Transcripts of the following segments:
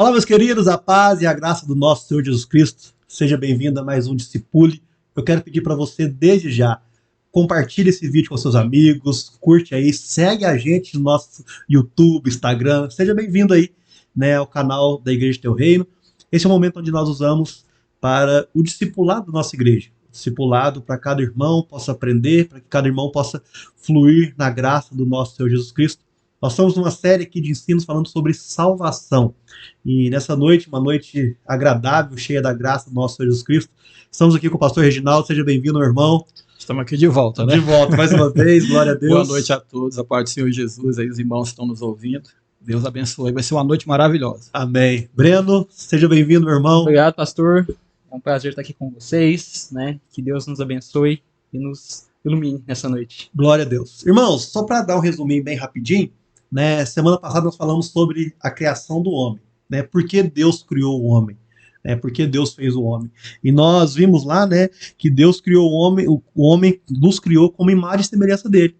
Fala, meus queridos, a paz e a graça do nosso Senhor Jesus Cristo. Seja bem-vindo a mais um Discipule. Eu quero pedir para você, desde já, compartilhe esse vídeo com seus amigos, curte aí, segue a gente no nosso YouTube, Instagram. Seja bem-vindo aí, né, ao canal da Igreja Teu Reino. Esse é o momento onde nós usamos para o discipulado da nossa igreja. Discipulado para cada irmão possa aprender, para que cada irmão possa fluir na graça do nosso Senhor Jesus Cristo. Nós estamos numa série aqui de ensinos falando sobre salvação. E nessa noite, uma noite agradável, cheia da graça do nosso Senhor Jesus Cristo, estamos aqui com o pastor Reginaldo. Seja bem-vindo, meu irmão. Estamos aqui de volta, né? De volta, mais uma vez, glória a Deus. Boa noite a todos, a paz do Senhor Jesus, aí os irmãos estão nos ouvindo. Deus abençoe, vai ser uma noite maravilhosa. Amém. Breno, seja bem-vindo, meu irmão. Obrigado, pastor. É um prazer estar aqui com vocês, né? Que Deus nos abençoe e nos ilumine nessa noite. Glória a Deus. Irmãos, só para dar um resuminho bem rapidinho, né? Semana passada nós falamos sobre a criação do homem, né? Por que Deus criou o homem? Por que Deus fez o homem? E nós vimos lá, né, que Deus criou o homem nos criou como imagem e semelhança dele.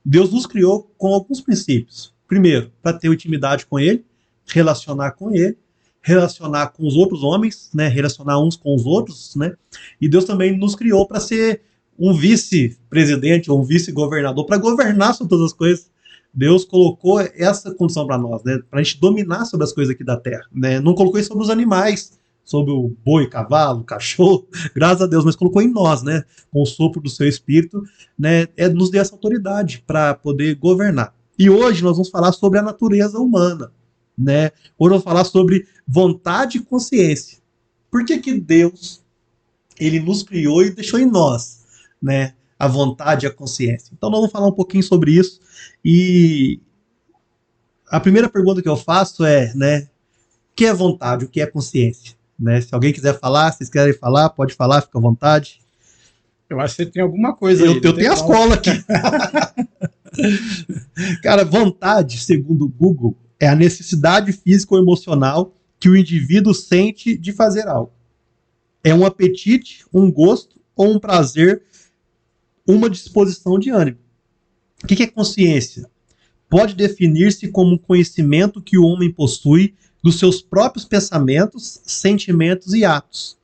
Deus nos criou com alguns princípios. Primeiro, para ter intimidade com ele, relacionar com ele, relacionar com os outros homens, né, relacionar uns com os outros, né? E Deus também nos criou para ser um vice-presidente ou um vice-governador, para governar sobre todas as coisas. Deus colocou essa condição para nós, né, para a gente dominar sobre as coisas aqui da terra, né? Não colocou isso sobre os animais, sobre o boi, cavalo, cachorro, graças a Deus, mas colocou em nós, né, com o sopro do seu espírito, né, nos deu essa autoridade para poder governar. E hoje nós vamos falar sobre a natureza humana, né? Hoje vamos falar sobre vontade e consciência. Por que que Deus, ele nos criou e deixou em nós, né, a vontade e a consciência? Então nós vamos falar um pouquinho sobre isso. E a primeira pergunta que eu faço é, né, o que é vontade, o que é consciência? Né? Se alguém quiser falar, se vocês querem falar, pode falar, fica à vontade. Eu acho que você tem alguma coisa aí. Eu tenho as colas aqui. Cara, vontade, segundo o Google, é a necessidade física ou emocional que o indivíduo sente de fazer algo. É um apetite, um gosto ou um prazer, uma disposição de ânimo. O que é consciência? Pode definir-se como um conhecimento que o homem possui dos seus próprios pensamentos, sentimentos e atos.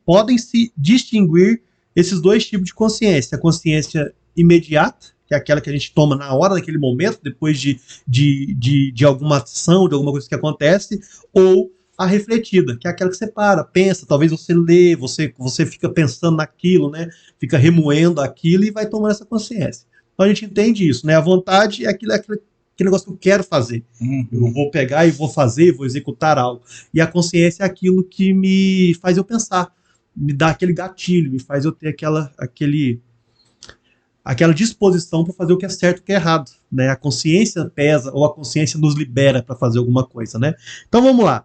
Podem-se distinguir esses dois tipos de consciência. A consciência imediata, que é aquela que a gente toma na hora, naquele momento, depois de alguma ação, de alguma coisa que acontece, ou a refletida, que é aquela que você para, pensa, talvez você lê, você fica pensando naquilo, né? Fica remoendo aquilo e vai tomando essa consciência. Então a gente entende isso, né? A vontade é aquele negócio que eu quero fazer. Eu vou pegar e vou fazer, vou executar algo. E a consciência é aquilo que me faz eu pensar, me dá aquele gatilho, me faz eu ter aquela disposição para fazer o que é certo e o que é errado, né? A consciência pesa, ou a consciência nos libera para fazer alguma coisa, né? Então vamos lá.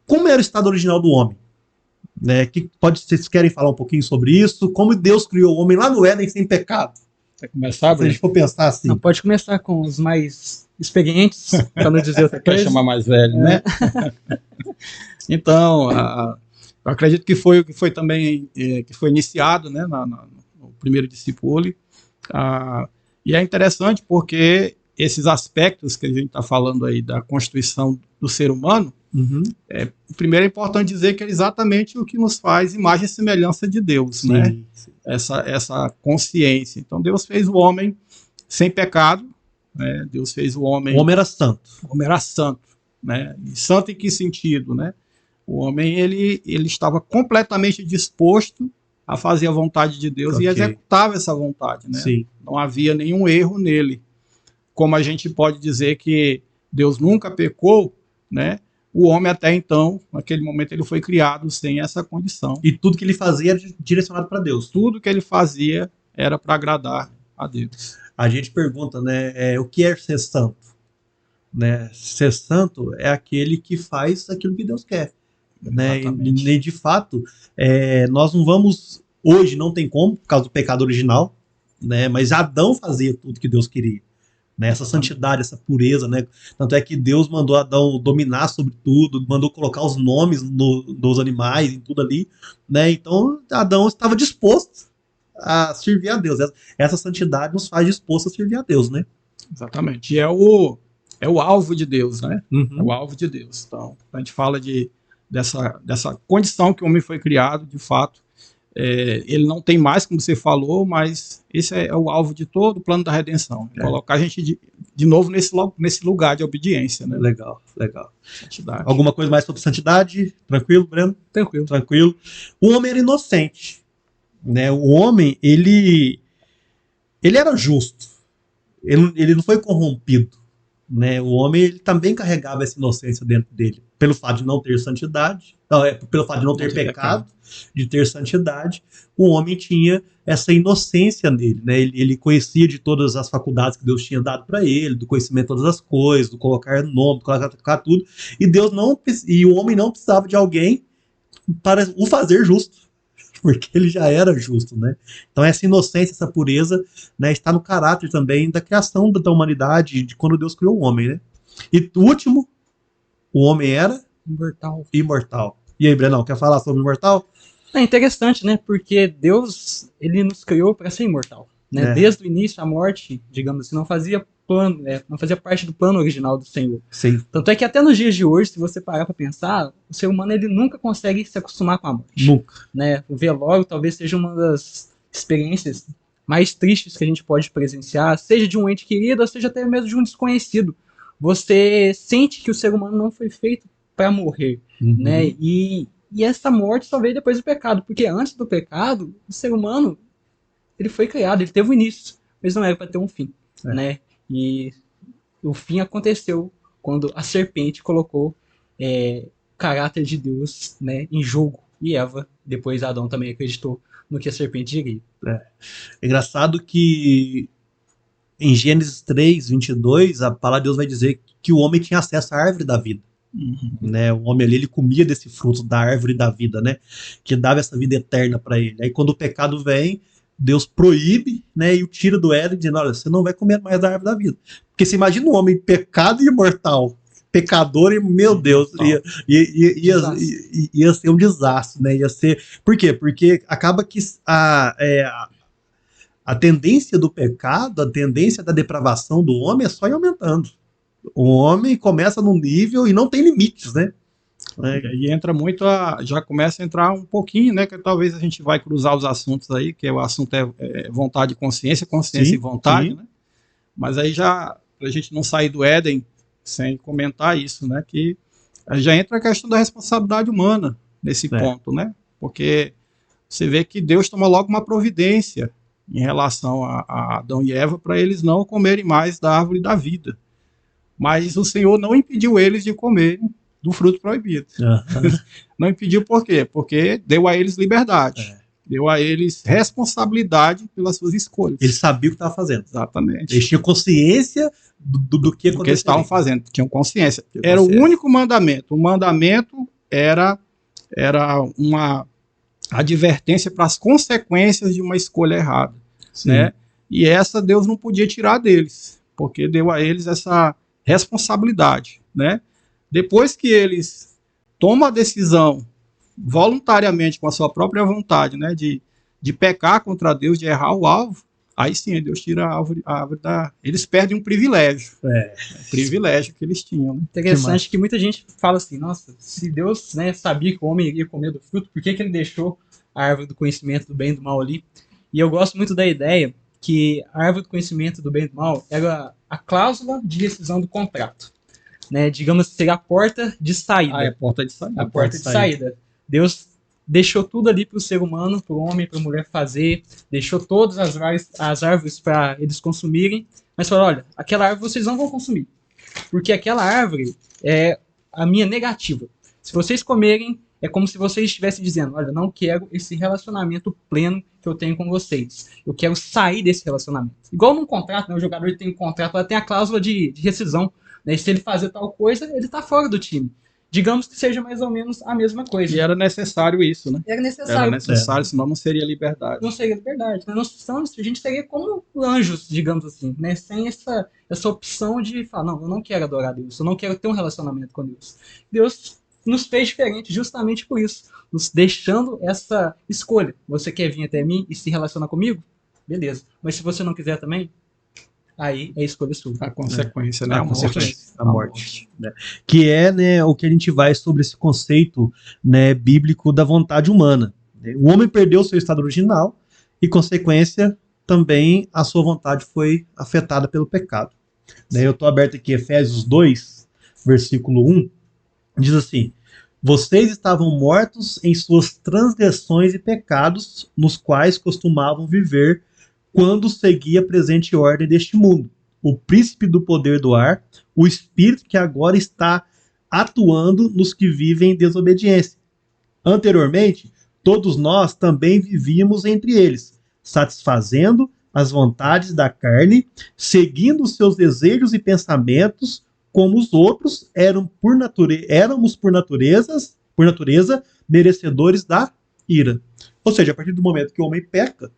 Como era o estado original do homem? Né? Vocês querem falar um pouquinho sobre isso? Como Deus criou o homem lá no Éden sem pecado? Quer começar, Se a gente for pensar assim. Não, pode começar com os mais experientes, para não dizer outra Quer coisa. chamar mais velho, né? Então, eu acredito que foi também que foi iniciado, né, no primeiro discípulo. E é interessante porque esses aspectos que a gente está falando aí da constituição do ser humano, primeiro é importante dizer que é exatamente o que nos faz imagem e semelhança de Deus, sim, né? Sim. Essa consciência. Então Deus fez o homem sem pecado, né? Deus fez o homem... O homem era santo. O homem era santo, né? E santo em que sentido, né? O homem, ele estava completamente disposto a fazer a vontade de Deus, okay, e executava essa vontade, né? Sim. Não havia nenhum erro nele. Como a gente pode dizer que Deus nunca pecou, né? O homem até então, naquele momento, ele foi criado sem essa condição. E tudo que ele fazia era direcionado para Deus. Tudo que ele fazia era para agradar a Deus. A gente pergunta, né, o que é ser santo? Né? Ser santo é aquele que faz aquilo que Deus quer. Né? E de fato, nós não vamos... Hoje não tem como, por causa do pecado original, né? Mas Adão fazia tudo que Deus queria. Né, essa santidade, essa pureza, né? Tanto é que Deus mandou Adão dominar sobre tudo, mandou colocar os nomes dos animais em tudo ali, né? Então Adão estava disposto a servir a Deus. Essa santidade nos faz disposto a servir a Deus, né? Exatamente. E é é o alvo de Deus, né? Uhum. É o alvo de Deus. Então, a gente fala dessa condição que o homem foi criado, de fato. Ele não tem mais, como você falou, mas esse é o alvo de todo o plano da redenção. Colocar a gente de novo nesse lugar de obediência, né? Legal, legal. Santidade. Alguma coisa mais sobre santidade? Tranquilo, Breno? Tranquilo. Tranquilo. O homem era inocente, né? O homem, ele era justo. Ele não foi corrompido, né? O homem, ele também carregava essa inocência dentro dele, pelo fato de não ter santidade, pelo fato de não ter pecado, de ter santidade. O homem tinha essa inocência nele, né? Ele conhecia de todas as faculdades que Deus tinha dado para ele, do conhecimento de todas as coisas, do colocar nome, do colocar tudo. E o homem não precisava de alguém para o fazer justo, porque ele já era justo, né? Então essa inocência, essa pureza, né, está no caráter também da criação da humanidade, de quando Deus criou o homem, né? E o último, o homem era imortal. E aí, Brenão, quer falar sobre o imortal? É interessante, né? Porque Deus, ele nos criou para ser imortal, né? Desde o início, a morte, digamos assim, não fazia parte do plano original do Senhor. Sim. Tanto é que até nos dias de hoje, se você parar para pensar, o ser humano ele nunca consegue se acostumar com a morte. Nunca. Né? O velório talvez seja uma das experiências mais tristes que a gente pode presenciar, seja de um ente querido, ou seja até mesmo de um desconhecido. Você sente que o ser humano não foi feito para morrer, né? E essa morte só veio depois do pecado, porque antes do pecado, o ser humano ele foi criado, ele teve um início, mas não era para ter um fim, né? E o fim aconteceu quando a serpente colocou o caráter de Deus, né, em jogo. E Eva, depois Adão também acreditou no que a serpente diria. É engraçado que em Gênesis 3:22, a palavra de Deus vai dizer que o homem tinha acesso à árvore da vida. Né? O homem ali, ele comia desse fruto da árvore da vida, né? Que dava essa vida eterna para ele. Aí quando o pecado vem, Deus proíbe, né, e o tira do Éden, dizendo, olha, você não vai comer mais da árvore da vida. Porque você imagina um homem pecado e imortal, pecador e, meu Deus, ia ser um desastre, né? Ia ser... Por quê? Porque acaba que a tendência do pecado, a tendência da depravação do homem é só ir aumentando. O homem começa num nível e não tem limites, né? E entra muito, já começa a entrar um pouquinho, né? Que talvez a gente vai cruzar os assuntos aí, que o assunto é vontade e consciência, consciência e vontade, né? Mas aí já, pra gente não sair do Éden sem comentar isso, né? Que já entra a questão da responsabilidade humana nesse ponto, né? Porque você vê que Deus toma logo uma providência em relação a Adão e Eva para eles não comerem mais da árvore da vida. Mas o Senhor não impediu eles de comerem do fruto proibido. Não impediu por quê? Porque deu a eles liberdade. Deu a eles responsabilidade pelas suas escolhas. Eles sabiam o que estavam fazendo. Exatamente. Eles tinham consciência do que eles estavam fazendo. Tinham consciência. Era o único mandamento. O mandamento era uma advertência para as consequências de uma escolha errada. Né? E essa Deus não podia tirar deles, porque deu a eles essa responsabilidade, né? Depois que eles tomam a decisão voluntariamente, com a sua própria vontade, né, de pecar contra Deus, de errar o alvo, aí sim Deus tira a árvore eles perdem um privilégio, um privilégio que eles tinham. Né? Interessante que muita gente fala assim, nossa, se Deus, né, sabia que o homem iria comer do fruto, por que ele deixou a árvore do conhecimento do bem e do mal ali? E eu gosto muito da ideia que a árvore do conhecimento do bem e do mal era a cláusula de rescisão do contrato. Né? Digamos que seria a porta de saída. É a porta de saída. A porta de saída. Deus deixou tudo ali para o ser humano, para o homem, para a mulher fazer, deixou todas as árvores para eles consumirem, mas falou, olha, aquela árvore vocês não vão consumir, porque aquela árvore é a minha negativa. Se vocês comerem, é como se vocês estivessem dizendo, olha, não quero esse relacionamento pleno que eu tenho com vocês. Eu quero sair desse relacionamento. Igual num contrato, né? O jogador tem um contrato, ela tem a cláusula de rescisão. Né? Se ele fazer tal coisa, ele está fora do time. Digamos que seja mais ou menos a mesma coisa. E era necessário isso, né? Era necessário, senão não seria liberdade. Não seria liberdade. Né? A gente seria como anjos, digamos assim, né? Sem essa opção de falar, não, eu não quero adorar a Deus, eu não quero ter um relacionamento com Deus. Deus nos fez diferente justamente por isso, nos deixando essa escolha. Você quer vir até mim e se relacionar comigo? Beleza. Mas se você não quiser também, aí é escolha sua. A consequência, né? A A morte. consequência, a morte, né? Que é, né, o que a gente vai sobre esse conceito, né, bíblico da vontade humana. O homem perdeu o seu estado original e, consequência, também a sua vontade foi afetada pelo pecado. Né? Eu estou aberto aqui, Efésios 2, versículo 1, diz assim: vocês estavam mortos em suas transgressões e pecados, nos quais costumavam viver quando seguia a presente ordem deste mundo, o príncipe do poder do ar, o espírito que agora está atuando nos que vivem em desobediência. Anteriormente, todos nós também vivíamos entre eles, satisfazendo as vontades da carne, seguindo os seus desejos e pensamentos, como os outros éramos por natureza merecedores da ira. Ou seja, a partir do momento que o homem peca,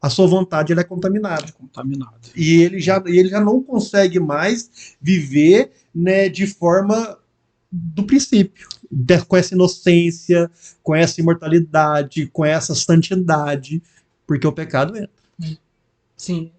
a sua vontade ela é contaminada. Contaminado. E ele já não consegue mais viver, né, de forma do princípio, com essa inocência, com essa imortalidade, com essa santidade, porque o pecado entra. Sim,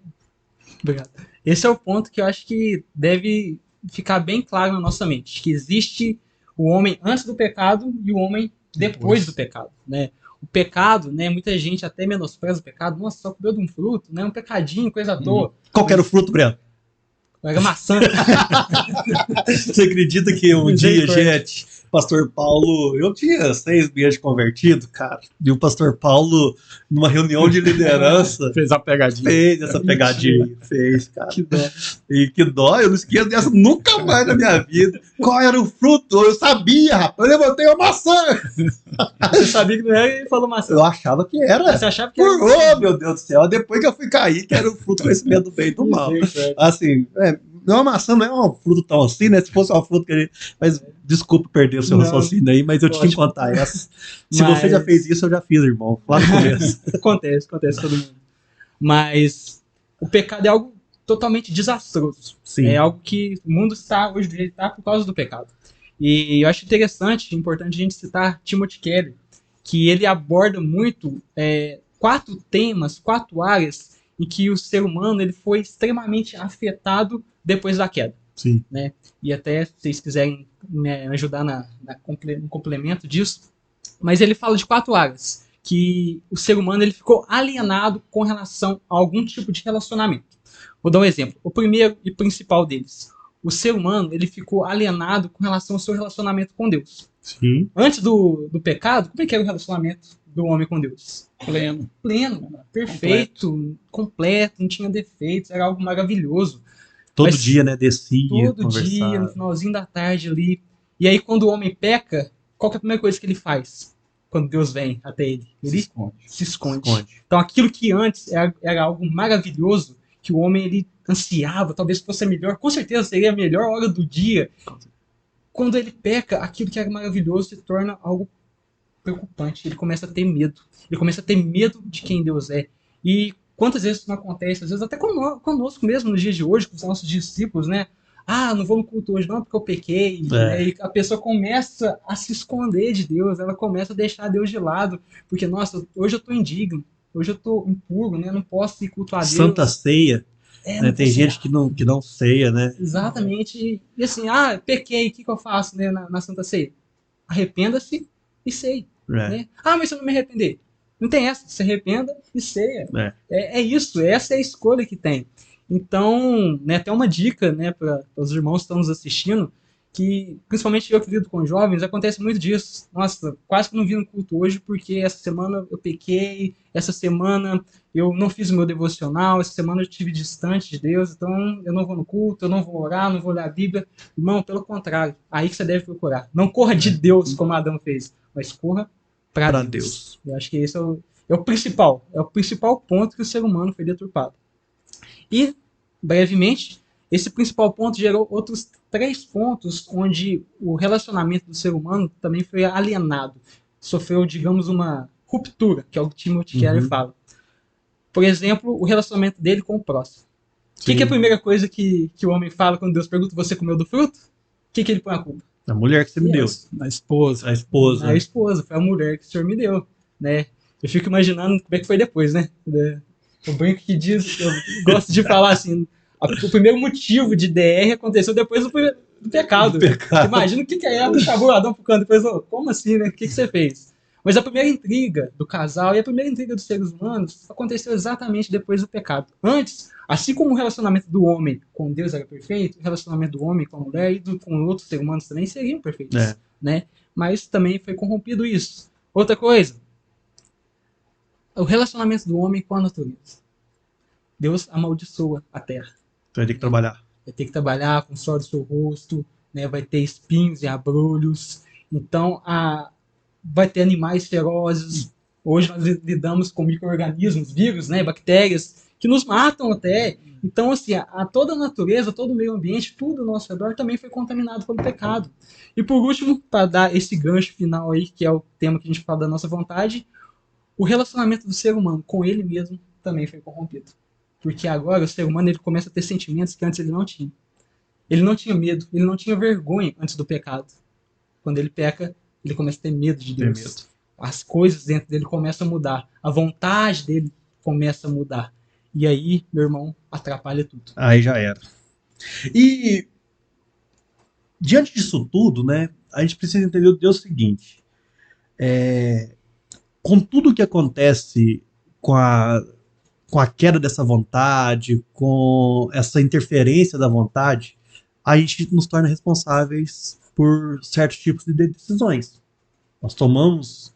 obrigado. Esse é o ponto que eu acho que deve ficar bem claro na nossa mente, que existe o homem antes do pecado e o homem depois do pecado, né? O pecado, né, muita gente até menospreza o pecado, nossa, só comeu de um fruto, né, um pecadinho, coisa à toa. Qual que era o fruto, Breno? Era maçã. Você acredita que um dia, gente, pastor Paulo, eu tinha 6 meses de convertido, cara, e o pastor Paulo, numa reunião de liderança, Fez a pegadinha. fez essa pegadinha, fez, cara. Que dó. E que dó, eu não esqueço dessa nunca mais na minha vida. Qual era o fruto? Eu sabia, rapaz, eu levantei uma maçã. Você sabia que não era e falou maçã. Eu achava que era. Você achava que era? Oh, meu Deus do céu, depois que eu fui cair, que era o fruto do conhecimento do bem e do mal. Assim, uma maçã não é um fruto tão assim, né? Se fosse uma fruta que a gente... Mas desculpa perder o seu Não, raciocínio aí, mas eu tinha que contar essa. Se você já fez isso, eu já fiz, irmão. Lá no começo. Acontece com todo mundo. Mas o pecado é algo totalmente desastroso. Sim. É algo que o mundo está hoje está por causa do pecado. E eu acho interessante, importante a gente citar Timothy Keller, que ele aborda muito 4 temas, 4 áreas em que o ser humano ele foi extremamente afetado depois da queda. Sim. Né? E até se vocês quiserem me ajudar no complemento disso, mas ele fala de 4 áreas que o ser humano ele ficou alienado com relação a algum tipo de relacionamento. Vou dar um exemplo. O primeiro e principal deles. O ser humano ele ficou alienado com relação ao seu relacionamento com Deus. Sim. Antes do pecado, como é que era o relacionamento do homem com Deus? Pleno. Perfeito, completo, não tinha defeitos, era algo maravilhoso. Todo Mas dia, né? Descia, todo conversava. dia, no finalzinho da tarde ali. E aí, quando o homem peca, qual que é a primeira coisa que ele faz? Quando Deus vem até ele? Ele se esconde. Então, aquilo que antes era algo maravilhoso, que o homem ele ansiava, talvez fosse a melhor, com certeza seria a melhor hora do dia. Quando ele peca, aquilo que era maravilhoso se torna algo preocupante. Ele começa a ter medo. Ele começa a ter medo de quem Deus é. E quantas vezes isso não acontece? Às vezes até conosco mesmo, nos dias de hoje, com os nossos discípulos, né? Ah, não vou no culto hoje não, porque eu pequei. Né? E a pessoa começa a se esconder de Deus, ela começa a deixar Deus de lado, porque, nossa, hoje eu tô indigno, hoje eu tô impuro, né? Não posso ir cultuar Deus. Santa Ceia. Né? Tem gente que não ceia, né? Exatamente. E assim, pequei, o que eu faço, né, na Santa Ceia? Arrependa-se e ceie. Né? Mas se eu não me arrepender? Não tem essa, se arrependa e ceia. É isso, essa é a escolha que tem. Então, né, até uma dica, né, para os irmãos que estão nos assistindo, que principalmente eu que lido com jovens, acontece muito disso. Nossa, quase que não vim no culto hoje porque essa semana eu pequei, essa semana eu não fiz o meu devocional, essa semana eu estive distante de Deus, então eu não vou no culto, eu não vou orar, não vou ler a Bíblia. Irmão, pelo contrário, aí que você deve procurar. Não corra de Deus como Adão fez, mas corra para Deus. Eu acho que esse é o principal ponto que o ser humano foi deturpado. E, brevemente, esse principal ponto gerou outros 3 pontos onde o relacionamento do ser humano também foi alienado. Sofreu, digamos, uma ruptura, que é o que Timothy Keller fala. Por exemplo, o relacionamento dele com o próximo. O que é a primeira coisa que o homem fala quando Deus pergunta, você comeu do fruto? O que ele põe a culpa? A mulher que você me deu. A esposa. A esposa. A esposa, foi a mulher que o Senhor me deu. Né? Eu fico imaginando como é que foi depois, né? O brinco que diz, eu gosto de falar assim, O primeiro motivo de DR aconteceu depois do pecado. Imagina o que é Eva, chamou Adão pro canto, depois, como assim, né? O que você fez? Mas a primeira intriga do casal e a primeira intriga dos seres humanos aconteceu exatamente depois do pecado. Antes, assim como o relacionamento do homem com Deus era perfeito, o relacionamento do homem com a mulher e com outros seres humanos também seriam perfeitos, né? Mas também foi corrompido isso. Outra coisa, o relacionamento do homem com a natureza. Deus amaldiçoa a terra. Então vai ter que trabalhar. Vai ter que trabalhar com o suor do seu rosto, né? Vai ter espinhos e abrolhos. Então, vai ter animais ferozes. Hoje nós lidamos com micro-organismos, vírus, né? Bactérias, que nos matam até. Então, assim, toda a natureza, todo o meio ambiente, tudo ao nosso redor também foi contaminado pelo pecado. E por último, para dar esse gancho final aí, que é o tema que a gente fala da nossa vontade, o relacionamento do ser humano com ele mesmo também foi corrompido. Porque agora o ser humano ele começa a ter sentimentos que antes ele não tinha. Ele não tinha medo, ele não tinha vergonha antes do pecado. Quando ele peca, ele começa a ter medo de Deus. As coisas dentro dele começam a mudar. A vontade dele começa a mudar. E aí, meu irmão, atrapalha tudo. Aí já era. E diante disso tudo, né, a gente precisa entender o seguinte. Com tudo que acontece com a queda dessa vontade, com essa interferência da vontade, a gente nos torna responsáveis por certos tipos de decisões. Nós tomamos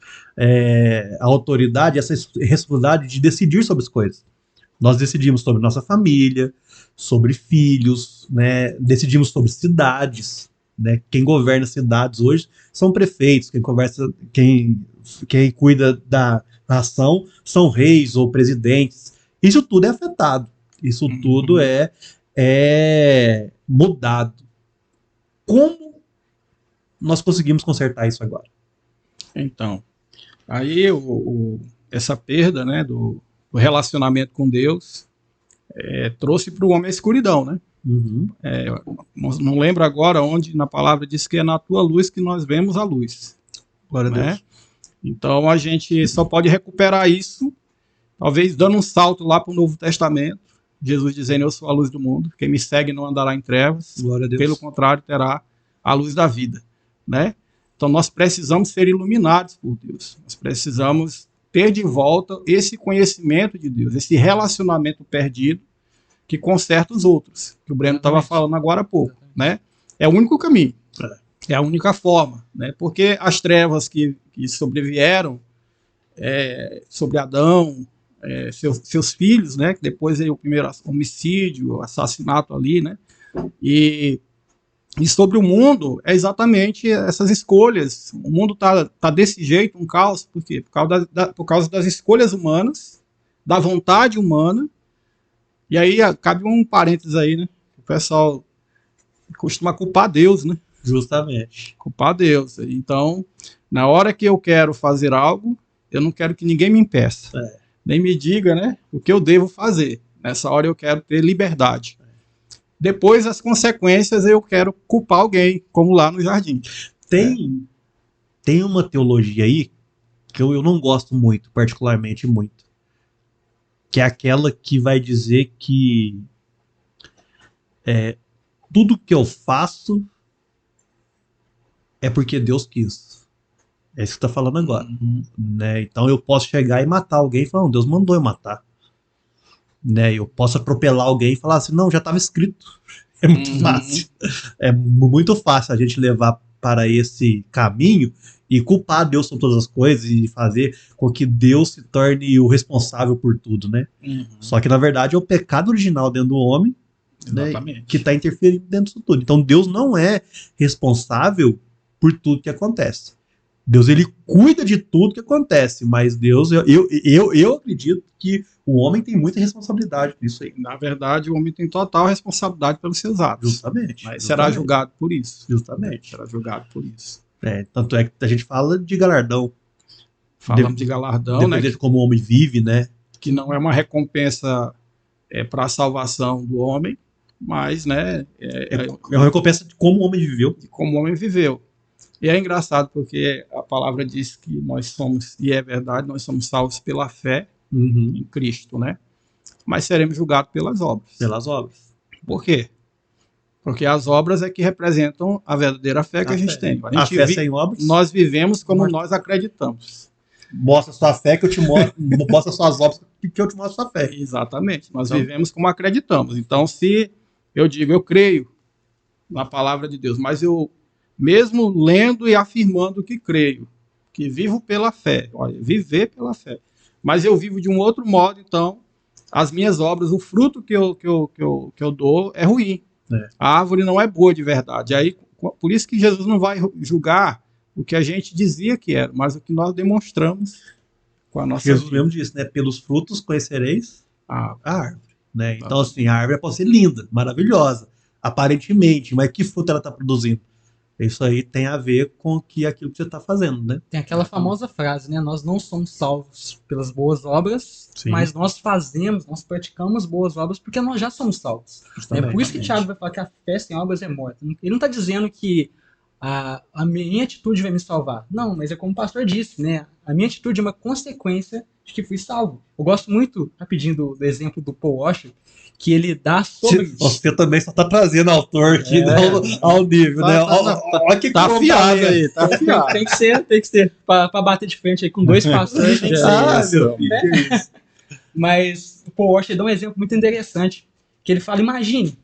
a autoridade, essa responsabilidade de decidir sobre as coisas. Nós decidimos sobre nossa família, sobre filhos, né? Decidimos sobre cidades. Né? Quem governa cidades hoje são prefeitos, quem cuida da nação são reis ou presidentes. Isso tudo é afetado. Isso tudo é mudado. Como nós conseguimos consertar isso agora? Então, aí essa perda, né, do relacionamento com Deus trouxe para o homem a escuridão, né? Não lembro agora onde na palavra diz que é na tua luz que nós vemos a luz. Glória a Deus. Então a gente só pode recuperar isso, talvez dando um salto lá para o Novo Testamento, Jesus dizendo: eu sou a luz do mundo, quem me segue não andará em trevas, Glória a Deus. Pelo contrário terá a luz da vida, né? Então nós precisamos ser iluminados por Deus, nós precisamos ter de volta esse conhecimento de Deus, esse relacionamento perdido que conserta os outros, que o Breno estava falando agora há pouco, né? É o único caminho, é a única forma, né? Porque as trevas que sobrevieram sobre Adão, seus filhos, né? Que depois veio o primeiro homicídio, o assassinato ali, né? E sobre o mundo é exatamente essas escolhas. O mundo tá desse jeito, um caos, por quê? Por causa das escolhas humanas, da vontade humana. E aí cabe um parênteses aí, né? O pessoal costuma culpar Deus, né? Justamente. Culpar Deus. Então, na hora que eu quero fazer algo, eu não quero que ninguém me impeça. Nem me diga, né, o que eu devo fazer. Nessa hora eu quero ter liberdade. Depois, as consequências, eu quero culpar alguém, como lá no jardim. Tem uma teologia aí que eu não gosto muito, particularmente muito, que é aquela que vai dizer que tudo que eu faço é porque Deus quis. É isso que está falando agora. Né? Então eu posso chegar e matar alguém e falar: não, Deus mandou eu matar. Né? Eu posso atropelar alguém e falar assim: não, já estava escrito. É muito fácil. É muito fácil a gente levar para esse caminho e culpar Deus sobre todas as coisas e fazer com que Deus se torne o responsável por tudo, né? Só que na verdade é o pecado original dentro do homem, né, que está interferindo dentro disso tudo. Então Deus não é responsável por tudo que acontece. Deus, ele cuida de tudo que acontece, mas Deus, eu acredito que o homem tem muita responsabilidade nisso aí. Na verdade, o homem tem total responsabilidade pelos seus atos. Justamente. Mas será julgado por isso. Justamente. Será julgado por isso. Tanto é que a gente fala de galardão. Falamos de galardão, né? De como o homem vive, né? Que não é uma recompensa para a salvação do homem, mas, né? É uma recompensa de como o homem viveu. De como o homem viveu. E é engraçado porque a palavra diz que nós somos, e é verdade, nós somos salvos pela fé em Cristo, né? Mas seremos julgados pelas obras. Pelas obras. Por quê? Porque as obras é que representam a verdadeira fé que a gente tem. A fé sem obras? Nós vivemos como nós acreditamos. Mostra sua fé que eu te mostro, mostra suas obras que eu te mostro sua fé. Exatamente. Nós vivemos como acreditamos. Então, se eu digo, eu creio na palavra de Deus, mas eu, mesmo lendo e afirmando que creio, que vivo pela fé, olha, viver pela fé, mas eu vivo de um outro modo, então, as minhas obras, o fruto que eu dou é ruim. A árvore não é boa de verdade. Aí, por isso que Jesus não vai julgar o que a gente dizia que era, mas o que nós demonstramos com a nossa Jesus vida. mesmo disse, né? Pelos frutos conhecereis Ah, a árvore. Né? Então, assim, a árvore pode ser linda, maravilhosa, aparentemente, mas que fruto ela está produzindo? Isso aí tem a ver com aquilo que você está fazendo, né? Tem aquela famosa frase, né? Nós não somos salvos pelas boas obras, Sim. mas nós praticamos boas obras porque nós já somos salvos. É por isso que Tiago vai falar que a fé sem obras é morta. Ele não está dizendo que a minha atitude vai me salvar. Não, mas é como o pastor disse, né? A minha atitude é uma consequência de que fui salvo. Eu gosto muito, rapidinho, do exemplo do Paul Washer, que ele dá sobre... Você também só está trazendo autor aqui ao nível, né? Olha que tá afiado aí, tá afiado. Tem que ser. Pra bater de frente aí com dois pastores. Tem que ser. Meu filho, que isso. Mas o Paul Washer dá um exemplo muito interessante, que ele fala, imagine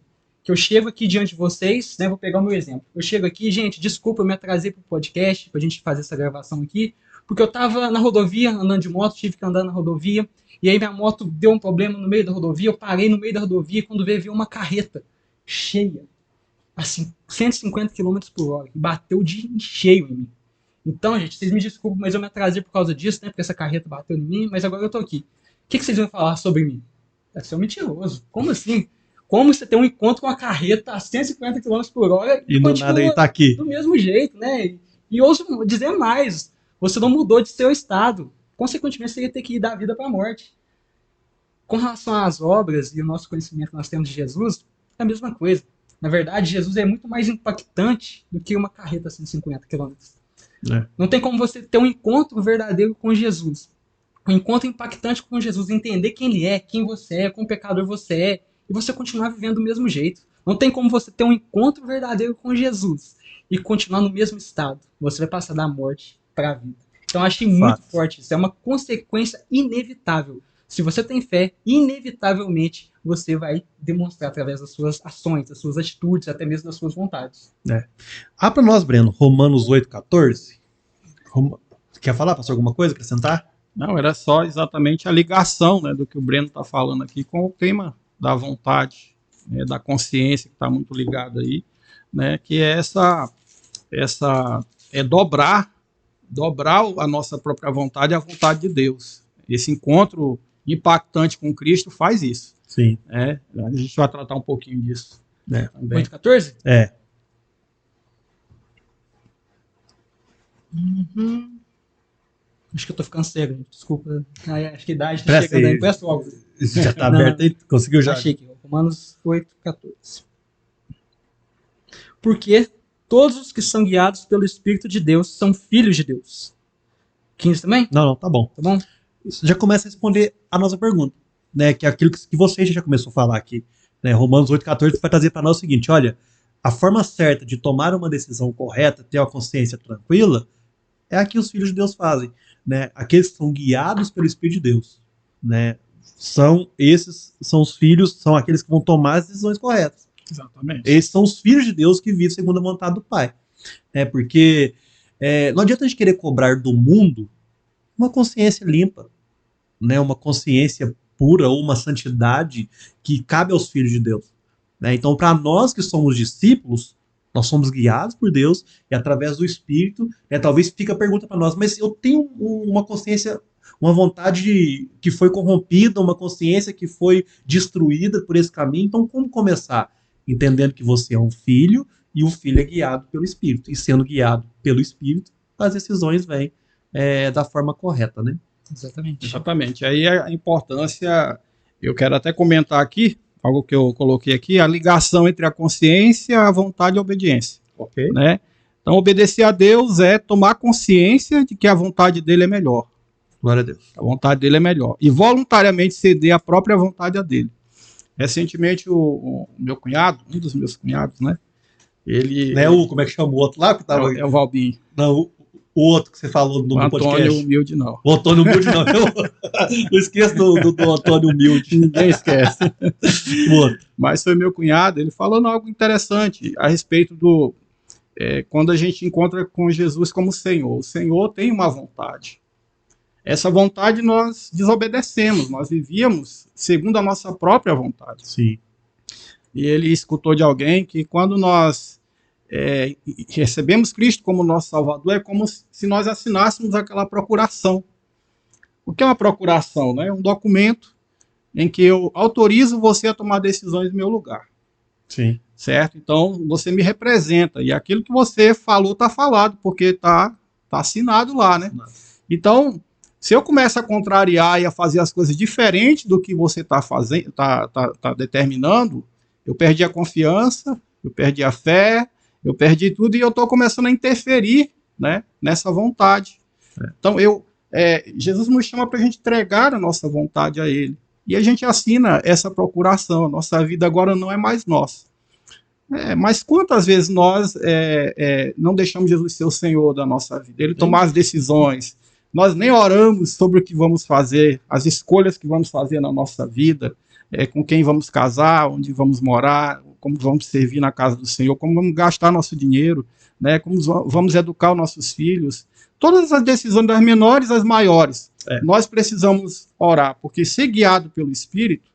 que eu chego aqui diante de vocês, né, vou pegar o meu exemplo. Eu chego aqui, gente, desculpa, eu me atrasei pro podcast, pra gente fazer essa gravação aqui, porque eu tava na rodovia, andando de moto, tive que andar na rodovia, e aí minha moto deu um problema no meio da rodovia, eu parei no meio da rodovia, e quando veio uma carreta cheia, assim, 150 km por hora, e bateu de cheio em mim. Então, gente, vocês me desculpem, mas eu me atrasei por causa disso, né, porque essa carreta bateu em mim, mas agora eu tô aqui. O que vocês vão falar sobre mim? Deve ser um mentiroso. Como assim? Como você tem um encontro com uma carreta a 150 km por hora e do nada ele tá aqui? Do mesmo jeito, né? E ouso dizer mais, você não mudou de seu estado. Consequentemente, você ia ter que ir da vida para a morte. Com relação às obras e o nosso conhecimento que nós temos de Jesus, é a mesma coisa. Na verdade, Jesus é muito mais impactante do que uma carreta a 150 km. Não tem como você ter um encontro verdadeiro com Jesus. Um encontro impactante com Jesus, entender quem ele é, quem você é, quão pecador você é, e você continuar vivendo do mesmo jeito. Não tem como você ter um encontro verdadeiro com Jesus e continuar no mesmo estado. Você vai passar da morte para a vida. Então eu achei muito forte isso. É uma consequência inevitável. Se você tem fé, inevitavelmente você vai demonstrar através das suas ações, das suas atitudes, até mesmo das suas vontades. Para nós, Breno, Romanos 8,14. Quer falar, pastor, alguma coisa, acrescentar? Não, era só exatamente a ligação, né, do que o Breno está falando aqui com o tema da vontade, né, da consciência, que está muito ligado aí, né, que é dobrar a nossa própria vontade à vontade de Deus. Esse encontro impactante com Cristo faz isso. Sim. A gente vai tratar um pouquinho disso. 8,14? Acho que eu tô ficando cego, gente. Desculpa. Acho que a idade tá chegando aí. Presta logo. Isso já tá aberto aí? Conseguiu já? Achei aqui. Romanos 8,14. Porque todos os que são guiados pelo Espírito de Deus são filhos de Deus. 15 também? Não, tá bom. Tá bom? Isso já começa a responder a nossa pergunta, né? Que é aquilo que você já começou a falar aqui. Né? Romanos 8,14 vai trazer para nós o seguinte: olha, a forma certa de tomar uma decisão correta, ter uma consciência tranquila, é a que os filhos de Deus fazem. Né? Aqueles que são guiados pelo Espírito de Deus, né? São os filhos, são aqueles que vão tomar as decisões corretas. Exatamente. Esses são os filhos de Deus que vivem segundo a vontade do Pai. Porque não adianta a gente querer cobrar do mundo uma consciência limpa, né? Uma consciência pura ou uma santidade que cabe aos filhos de Deus. Né? Então, para nós que somos discípulos, nós somos guiados por Deus e através do Espírito, talvez fique a pergunta para nós, mas eu tenho uma consciência, uma vontade que foi corrompida, uma consciência que foi destruída por esse caminho, então como começar? Entendendo que você é um filho e o filho é guiado pelo Espírito. E sendo guiado pelo Espírito, as decisões vêm da forma correta, né? Exatamente. Aí a importância, eu quero até comentar aqui, algo que eu coloquei aqui, a ligação entre a consciência, a vontade e a obediência. Ok. Né? Então, obedecer a Deus é tomar consciência de que a vontade dele é melhor. Glória a Deus. A vontade dele é melhor. E voluntariamente ceder a própria vontade a dele. Recentemente, o meu cunhado, um dos meus cunhados, né? Ele. Né, como é que chama o outro lá? Que tava, É o Valbinho. não, o outro que você falou no O podcast. Antônio Humilde, não. O Antônio Humilde, não. Eu esqueço do Antônio Humilde. Ninguém esquece. O outro. Mas foi meu cunhado, ele falando algo interessante a respeito do. Quando a gente encontra com Jesus como Senhor. O Senhor tem uma vontade. Essa vontade nós desobedecemos, nós vivíamos segundo a nossa própria vontade. Sim. E ele escutou de alguém que quando nós recebemos Cristo como nosso Salvador, é como se nós assinássemos aquela procuração. O que é uma procuração? Né? É um documento em que eu autorizo você a tomar decisões no meu lugar. Sim. Certo? Então, você me representa. E aquilo que você falou está falado, porque está assinado lá, né? Então, se eu começo a contrariar e a fazer as coisas diferentes do que você está fazendo, está determinando, eu perdi a confiança, eu perdi a fé, eu perdi tudo e eu estou começando a interferir, né, nessa vontade. Então, Jesus nos chama para a gente entregar a nossa vontade a Ele. E a gente assina essa procuração. A nossa vida agora não é mais nossa. Mas quantas vezes nós não deixamos Jesus ser o Senhor da nossa vida? Ele tomar as decisões. Nós nem oramos sobre o que vamos fazer, as escolhas que vamos fazer na nossa vida, com quem vamos casar, onde vamos morar, como vamos servir na casa do Senhor, como vamos gastar nosso dinheiro, né, como vamos educar os nossos filhos. Todas as decisões, das menores às maiores, nós precisamos orar, porque ser guiado pelo Espírito,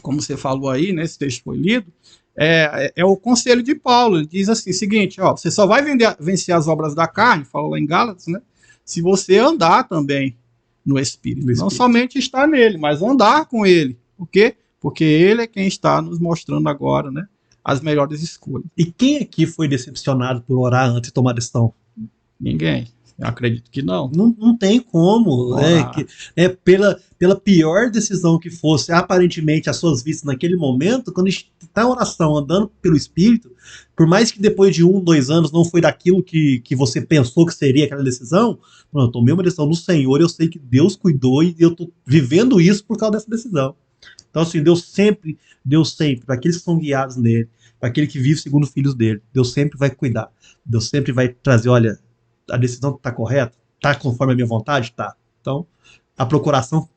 como você falou aí, né, esse texto foi lido, é o conselho de Paulo. Ele diz assim, seguinte, você só vai vencer as obras da carne, fala lá em Gálatas, né, se você andar também no Espírito. Não somente estar nele, mas andar com ele. Por quê? Porque ele é quem está nos mostrando agora, né, as melhores escolhas. E quem aqui foi decepcionado por orar antes de tomar decisão? Ninguém. Eu acredito que não. Não tem como. Pela pior decisão que fosse, aparentemente, as suas vistas naquele momento, quando a gente está em oração, andando pelo Espírito, por mais que depois de 1, 2 anos não foi daquilo que você pensou que seria aquela decisão, eu tomei uma decisão no Senhor, eu sei que Deus cuidou e eu estou vivendo isso por causa dessa decisão. Então, assim, Deus sempre, para aqueles que são guiados nele, para aquele que vive segundo os filhos dele, Deus sempre vai cuidar. Deus sempre vai trazer, olha, a decisão está correta? Está conforme a minha vontade? Está. Então, a procuração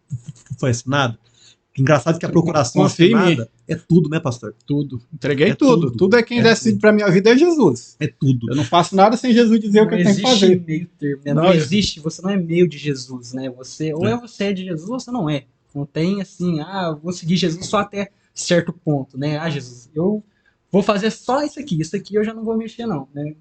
foi assinada. Engraçado que a procuração assinada é tudo, né, pastor? Tudo. Entreguei tudo. Tudo é quem decide para minha vida é Jesus. É tudo. Eu não faço nada sem Jesus dizer o que eu tenho que fazer. Não existe meio termo, né? Não existe, você não é meio de Jesus, né? Você é de Jesus ou você não é. Não tem assim, vou seguir Jesus só até certo ponto, né? Jesus, eu vou fazer só isso aqui eu já não vou mexer não, né?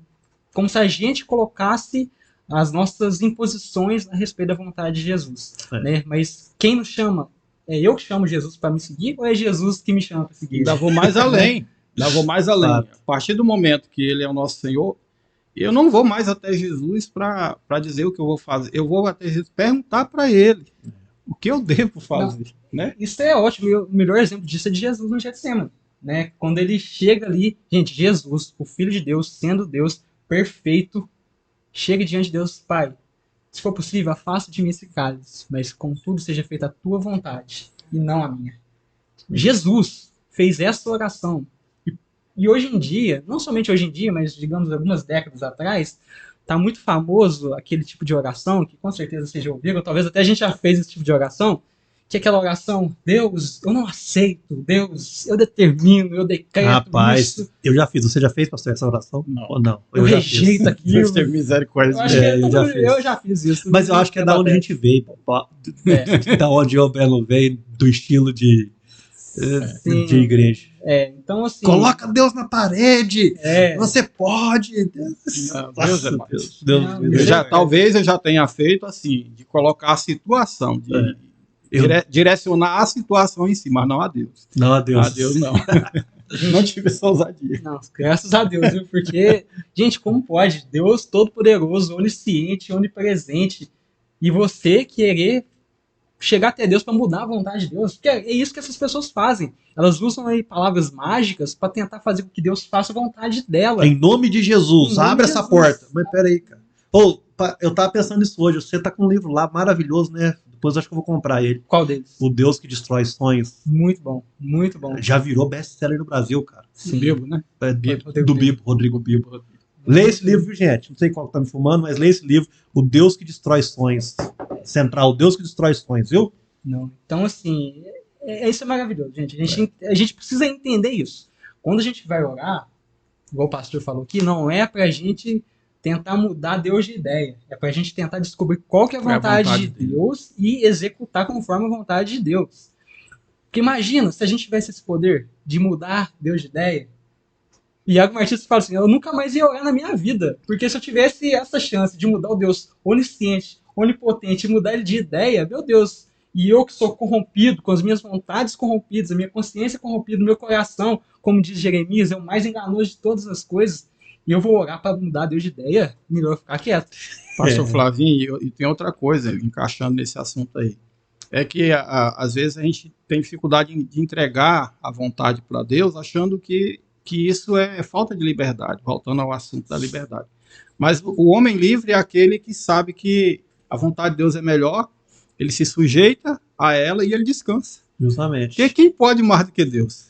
Como se a gente colocasse as nossas imposições a respeito da vontade de Jesus, né? Mas quem nos chama? É eu que chamo Jesus para me seguir ou é Jesus que me chama para seguir? Ainda vou mais além. A partir do momento que ele é o nosso Senhor, eu não vou mais até Jesus para dizer o que eu vou fazer. Eu vou até Jesus perguntar para ele o que eu devo fazer, né? Isso é ótimo. O melhor exemplo disso é de Jesus no Getsemane, né? Quando ele chega ali, gente, Jesus, o Filho de Deus, sendo Deus perfeito, chega diante de Deus, Pai, se for possível, afasta de mim esse cálice, mas contudo seja feita a tua vontade e não a minha. Jesus fez essa oração. E hoje em dia, não somente hoje em dia, mas digamos algumas décadas atrás, está muito famoso aquele tipo de oração, que com certeza vocês já ouviram, talvez até a gente já fez esse tipo de oração, que é aquela oração, Deus, eu não aceito, Deus, eu determino, eu decreto. Rapaz, isso. Eu já fiz. Você já fez, pastor, essa oração? Não. Ou não? Eu rejeito aquilo. Deus ter misericórdia. Eu já fiz isso. Mas eu acho que é da onde a gente veio. Da onde o Belo veio, do estilo de igreja. Então assim... Coloca Deus na parede! Você pode! Talvez eu já tenha feito assim, de colocar a situação, direcionar a situação em si, mas não a Deus. Não a Deus. A Deus não. Não tive essa ousadia. Não, graças a Deus, viu? Porque, gente, como pode? Deus Todo-Poderoso, onisciente, onipresente, e você querer chegar até Deus para mudar a vontade de Deus? Porque é isso que essas pessoas fazem. Elas usam aí palavras mágicas para tentar fazer com que Deus faça a vontade dela. Em nome de Jesus, abre essa porta. Mas peraí, cara. Eu tava pensando nisso hoje. Você tá com um livro lá maravilhoso, né? Depois eu acho que eu vou comprar ele. Qual deles? O Deus que Destrói Sonhos. Muito bom, muito bom. Já virou best-seller no Brasil, cara. Sim. Bibo, né? Do Bibo, Rodrigo Bibo. Leia esse livro, viu, gente? Não sei qual que tá me fumando, mas leia esse livro. O Deus que Destrói Sonhos. Central, o Deus que Destrói Sonhos, viu? Não. Então, assim, isso é maravilhoso, gente. A gente precisa entender isso. Quando a gente vai orar, igual o pastor falou aqui, não é pra gente tentar mudar Deus de ideia. É pra gente tentar descobrir qual que é a vontade de Deus e executar conforme a vontade de Deus. Porque imagina, se a gente tivesse esse poder de mudar Deus de ideia, e Iago Martins fala assim, eu nunca mais ia orar na minha vida. Porque se eu tivesse essa chance de mudar o Deus onisciente, onipotente, e mudar ele de ideia, meu Deus, e eu que sou corrompido, com as minhas vontades corrompidas, a minha consciência corrompida, o meu coração, como diz Jeremias, é o mais enganoso de todas as coisas, e eu vou orar para mudar Deus de ideia, melhor ficar quieto. Pastor Flavinho, e tem outra coisa, encaixando nesse assunto aí. É que às vezes a gente tem dificuldade de entregar a vontade para Deus, achando que isso é falta de liberdade, voltando ao assunto da liberdade. Mas o homem livre é aquele que sabe que a vontade de Deus é melhor, ele se sujeita a ela e ele descansa. Justamente. Porque quem pode mais do que Deus?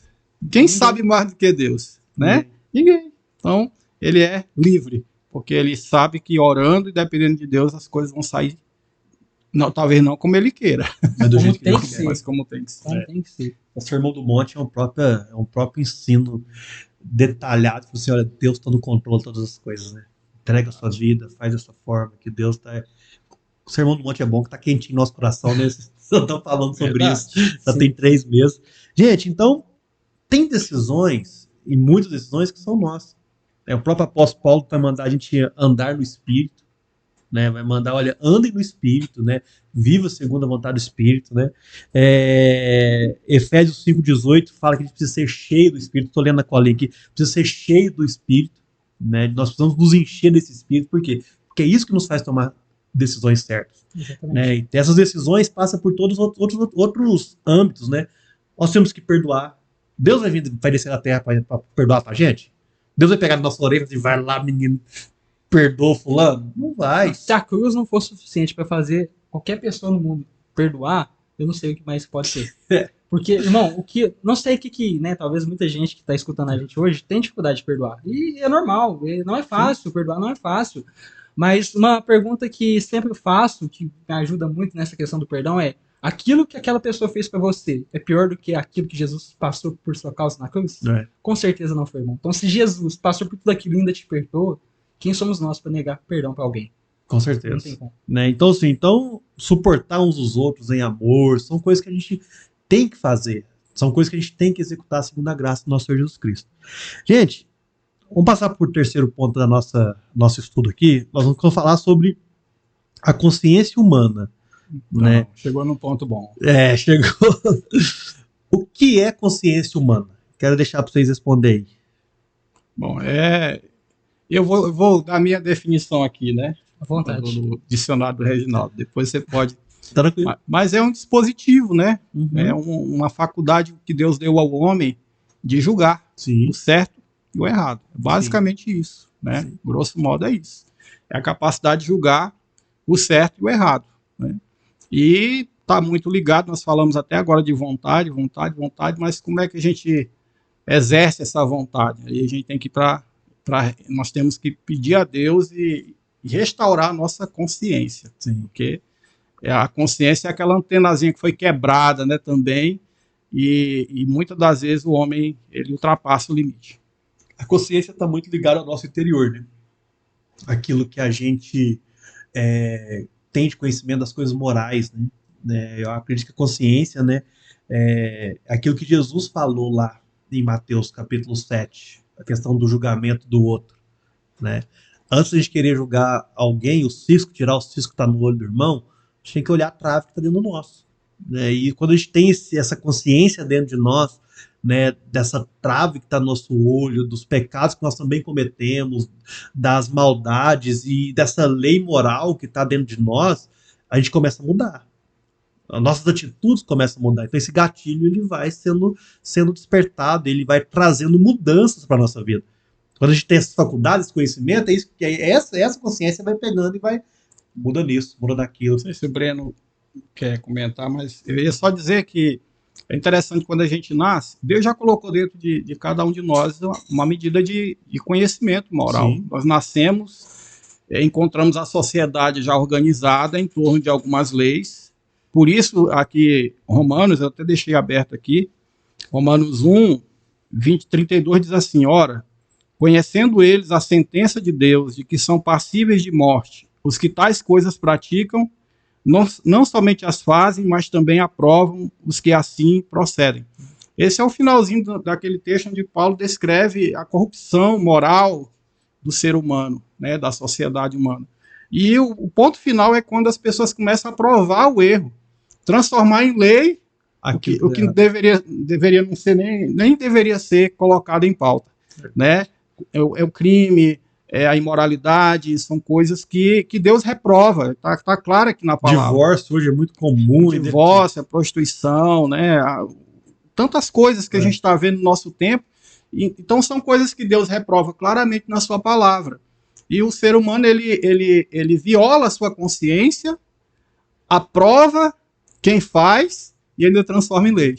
Quem sabe mais do que Deus? Né? Ninguém. Então, ele é livre, porque ele sabe que orando e dependendo de Deus as coisas vão sair, não, talvez não como ele queira, Mas do jeito que tem ele que quer. ser. mas como tem que ser. Então, tem que ser. O Sermão do Monte é um próprio ensino detalhado. Você olha, Deus está no controle de todas as coisas, né? Entrega a sua vida, faz dessa forma, que Deus está... O Sermão do Monte é bom, que está quentinho no nosso coração, né? Vocês estão falando sobre Verdade. isso. Já Sim. tem 3 meses. Gente, então, tem decisões, e muitas decisões que são nossas. O próprio apóstolo Paulo vai mandar a gente andar no Espírito, né? Vai mandar, olha, andem no Espírito, né? Viva segundo a vontade do Espírito, né? Efésios 5,18 fala que a gente precisa ser cheio do Espírito. Estou lendo na colinha aqui. Precisa ser cheio do Espírito, né? Nós precisamos nos encher desse Espírito. Por quê? Porque é isso que nos faz tomar decisões certas. Exatamente. Né? E essas decisões passam por todos os outros âmbitos, né? Nós temos que perdoar. Deus vai descer na terra para perdoar pra gente? Deus vai pegar na nossa orelha e vai lá, menino, perdoa fulano? Não vai. Se a cruz não for suficiente para fazer qualquer pessoa no mundo perdoar, eu não sei o que mais pode ser. Porque, irmão, não sei o que, né, talvez muita gente que está escutando a gente hoje tem dificuldade de perdoar. E é normal, não é fácil, perdoar não é fácil. Mas uma pergunta que sempre faço, que me ajuda muito nessa questão do perdão é: aquilo que aquela pessoa fez para você é pior do que aquilo que Jesus passou por sua causa na cruz? Com certeza não foi, irmão. Então, se Jesus passou por tudo aquilo e ainda te perdoa, quem somos nós para negar perdão para alguém? Com certeza. Não tem como. Né? Então, assim, suportar uns os outros em amor são coisas que a gente tem que fazer. São coisas que a gente tem que executar segundo a graça do nosso Senhor Jesus Cristo. Gente, vamos passar por terceiro ponto da nosso estudo aqui. Nós vamos falar sobre a consciência humana. Então, né? Chegou num ponto bom. Chegou. O que é consciência humana? Quero deixar para vocês responderem. Bom, eu vou dar a minha definição aqui, né? À vontade. Do dicionário do Reginaldo. Depois você pode... Tranquilo. Mas é um dispositivo, né? Uhum. É uma faculdade que Deus deu ao homem de julgar Sim. o certo e o errado. É basicamente isso, né? Sim. Grosso modo é isso. É a capacidade de julgar o certo e o errado, né? E está muito ligado, nós falamos até agora de vontade, mas como é que a gente exerce essa vontade? Aí a gente tem que ir nós temos que pedir a Deus e restaurar a nossa consciência. Sim. Porque a consciência é aquela antenazinha que foi quebrada, né, também, e muitas das vezes o homem ele ultrapassa o limite. A consciência está muito ligada ao nosso interior, né? Aquilo que a gente tem de conhecimento das coisas morais, né? Eu acredito que a consciência, né, é aquilo que Jesus falou lá em Mateus capítulo 7, a questão do julgamento do outro, né? Antes de a gente querer julgar alguém, tirar o cisco que está no olho do irmão, a gente tem que olhar a trave que está dentro do nosso, né? E quando a gente tem essa consciência dentro de nós, né, dessa trave que está no nosso olho, dos pecados que nós também cometemos, das maldades e dessa lei moral que está dentro de nós, a gente começa a mudar. As nossas atitudes começam a mudar. Então esse gatilho ele vai sendo despertado, ele vai trazendo mudanças para a nossa vida. Quando a gente tem essas faculdades, esse conhecimento, é isso que essa consciência vai pegando e vai muda nisso, muda daquilo. Não sei se o Breno quer comentar, mas eu ia só dizer que é interessante quando a gente nasce, Deus já colocou dentro de cada um de nós uma medida de conhecimento moral. Sim. Nós nascemos, encontramos a sociedade já organizada em torno de algumas leis. Por isso, aqui, Romanos, eu até deixei aberto aqui, Romanos 1, 20, 32 diz assim: ora, conhecendo eles a sentença de Deus, de que são passíveis de morte, os que tais coisas praticam, não somente as fazem, mas também aprovam os que assim procedem. Esse é o finalzinho daquele texto onde Paulo descreve a corrupção moral do ser humano, né, da sociedade humana. E o ponto final é quando as pessoas começam a provar o erro, transformar em lei o que deveria não ser nem deveria ser colocado em pauta, né? É o crime, é a imoralidade, são coisas que Deus reprova, tá claro aqui na palavra. Divórcio hoje é muito comum. Divórcio, a prostituição, né? Tantas coisas que a gente está vendo no nosso tempo. Então são coisas que Deus reprova claramente na sua palavra. E o ser humano, ele viola a sua consciência, aprova quem faz e ainda transforma em lei.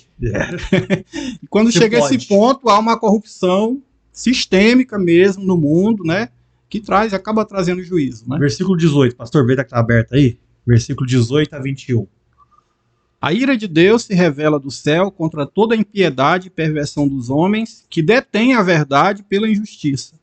E quando chega a esse ponto, há uma corrupção sistêmica mesmo no mundo, né? Que acaba trazendo juízo, né? Versículo 18, pastor, veja que está aberto aí. Versículo 18 a 21. A ira de Deus se revela do céu contra toda a impiedade e perversão dos homens que detêm a verdade pela injustiça.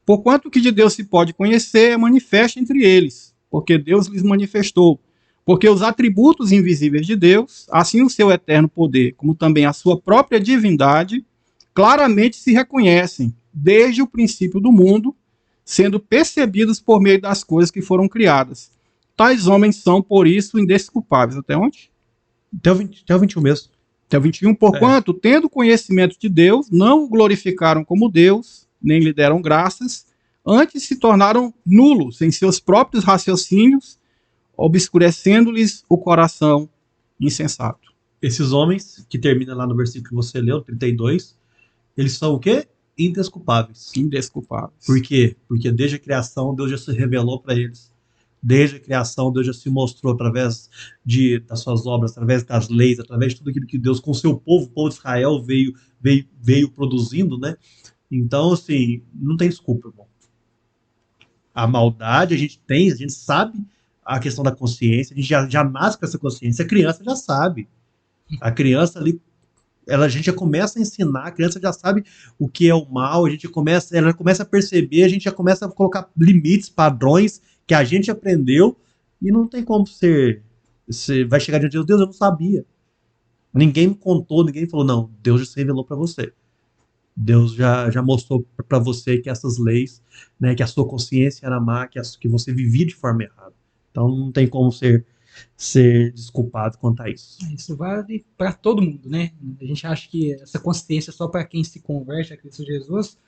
Porquanto o que de Deus se pode conhecer é manifesto entre eles, porque Deus lhes manifestou. Porque os atributos invisíveis de Deus, assim o seu eterno poder, como também a sua própria divindade, claramente se reconhecem desde o princípio do mundo, sendo percebidos por meio das coisas que foram criadas. Tais homens são, por isso, indesculpáveis. Até onde? Até o 21 mesmo. Até o 21. Porquanto, tendo conhecimento de Deus, não o glorificaram como Deus, nem lhe deram graças, antes se tornaram nulos em seus próprios raciocínios, obscurecendo-lhes o coração insensato. Esses homens, que termina lá no versículo que você leu, 32, eles são o quê? Indesculpáveis. Indesculpáveis. Por quê? Porque desde a criação Deus já se revelou para eles. Desde a criação Deus já se mostrou através das suas obras, através das leis, através de tudo aquilo que Deus com o seu povo, o povo de Israel, veio produzindo, né? Então, assim, não tem desculpa, irmão. A maldade a gente sabe a questão da consciência, a gente já nasce com essa consciência, a criança já sabe. A criança ali, a gente já começa a ensinar, a criança já sabe o que é o mal, ela começa a perceber, a gente já começa a colocar limites, padrões que a gente aprendeu, e não tem como você vai chegar diante de Deus, eu não sabia. Ninguém me contou, ninguém falou, não, Deus já se revelou para você. Deus já mostrou para você que essas leis, né, que a sua consciência era má, que você vivia de forma errada. Então não tem como ser desculpado quanto a isso. Isso vale para todo mundo, né? A gente acha que essa consciência é só para quem se converte a Cristo Jesus,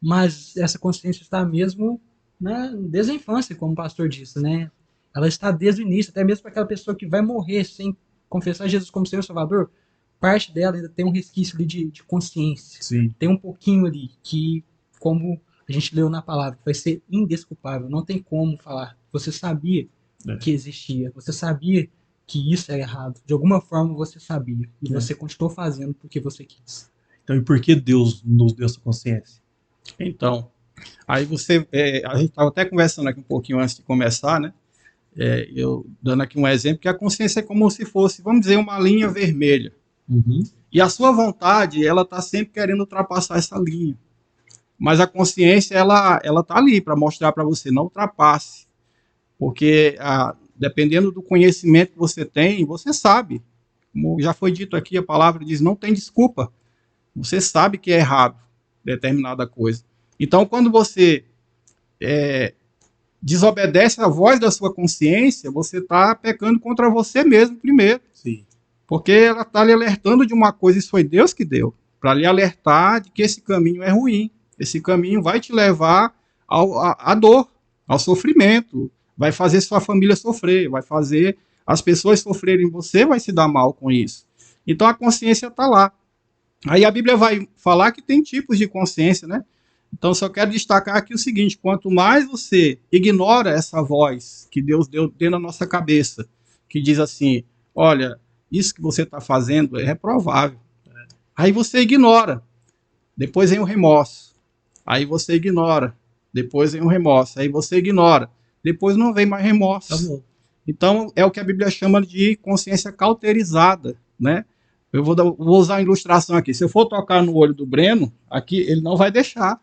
mas essa consciência está mesmo, né, desde a infância, como o pastor disse, né? Ela está desde o início, até mesmo para aquela pessoa que vai morrer sem confessar Jesus como Senhor e Salvador, parte dela ainda tem um resquício ali de consciência. Sim. Tem um pouquinho ali que, como a gente leu na palavra, vai ser indesculpável. Não tem como falar. Você sabia que existia. Você sabia que isso era errado. De alguma forma você sabia. E você continuou fazendo porque você quis. Então, e por que Deus nos deu essa consciência? Então, aí a gente estava até conversando aqui um pouquinho antes de começar, né? Eu dando aqui um exemplo, que a consciência é como se fosse, vamos dizer, uma linha vermelha. Uhum. E a sua vontade, ela está sempre querendo ultrapassar essa linha. Mas a consciência, ela tá ali para mostrar para você, não ultrapasse. Porque dependendo do conhecimento que você tem, você sabe. Como já foi dito aqui, a palavra diz, não tem desculpa. Você sabe que é errado determinada coisa. Então, quando você desobedece a voz da sua consciência, você está pecando contra você mesmo primeiro. Sim. Porque ela está lhe alertando de uma coisa, isso foi Deus que deu, para lhe alertar de que esse caminho é ruim. Esse caminho vai te levar à dor, ao sofrimento, vai fazer sua família sofrer, vai fazer as pessoas sofrerem, você vai se dar mal com isso. Então a consciência está lá. Aí a Bíblia vai falar que tem tipos de consciência, né? Então só quero destacar aqui o seguinte, quanto mais você ignora essa voz que Deus deu dentro da nossa cabeça, que diz assim, olha, isso que você está fazendo é reprovável. Aí você ignora. Depois vem o remorso. Aí você ignora. Depois vem o remorso. Aí você ignora. Depois não vem mais remorso. Acabou. Então, é o que a Bíblia chama de consciência cauterizada, né? Eu vou usar uma ilustração aqui. Se eu for tocar no olho do Breno, aqui, ele não vai deixar.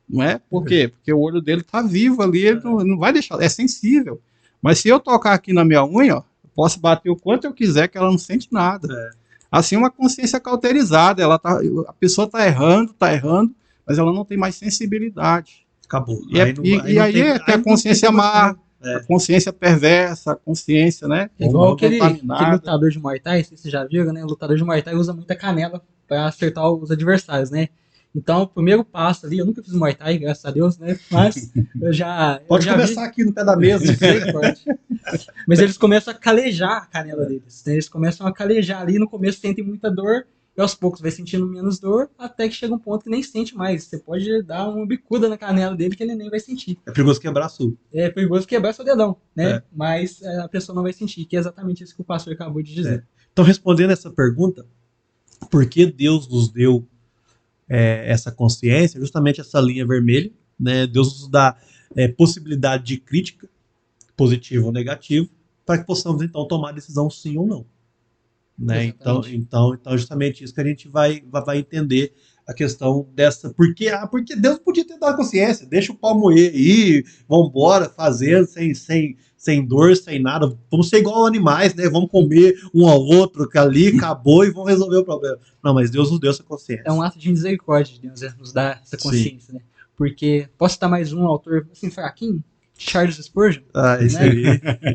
Não é? Por quê? Porque o olho dele está vivo ali, ele não vai deixar. É sensível. Mas se eu tocar aqui na minha unha, ó, eu posso bater o quanto eu quiser que ela não sente nada. Assim, uma consciência cauterizada. A pessoa está errando, mas ela não tem mais sensibilidade. Acabou. E aí tem a consciência má, a consciência perversa, a consciência, né? É igual aquele lutador de Muay Thai, vocês já viram, né? O lutador de Muay Thai usa muita canela para acertar os adversários, né? Então, o primeiro passo ali, eu nunca fiz Muay Thai, graças a Deus, né? Mas eu já... Pode começar aqui no pé da mesa. Mas eles começam a calejar a canela deles, né? Eles começam a calejar ali, no começo sentem muita dor, e aos poucos vai sentindo menos dor, até que chega um ponto que nem sente mais. Você pode dar uma bicuda na canela dele que ele nem vai sentir. É perigoso quebrar a sua. É perigoso quebrar seu dedão, né? Mas a pessoa não vai sentir, que é exatamente isso que o pastor acabou de dizer. Então, respondendo essa pergunta, por que Deus nos deu essa consciência? Justamente essa linha vermelha, né? Deus nos dá possibilidade de crítica, positivo ou negativo, para que possamos, então, tomar a decisão sim ou não. Né? Então, justamente isso que a gente vai entender a questão dessa. Porque Deus podia ter dado consciência, deixa o pau moer aí, vambora, fazendo, sem dor, sem nada. Vamos ser igual animais, né? Vamos comer um ao outro, que ali acabou e vamos resolver o problema. Não, mas Deus nos deu essa consciência. É um ato de misericórdia de Deus, nos dar essa consciência, né? Porque, posso citar mais um autor assim, fraquinho? Charles Spurgeon.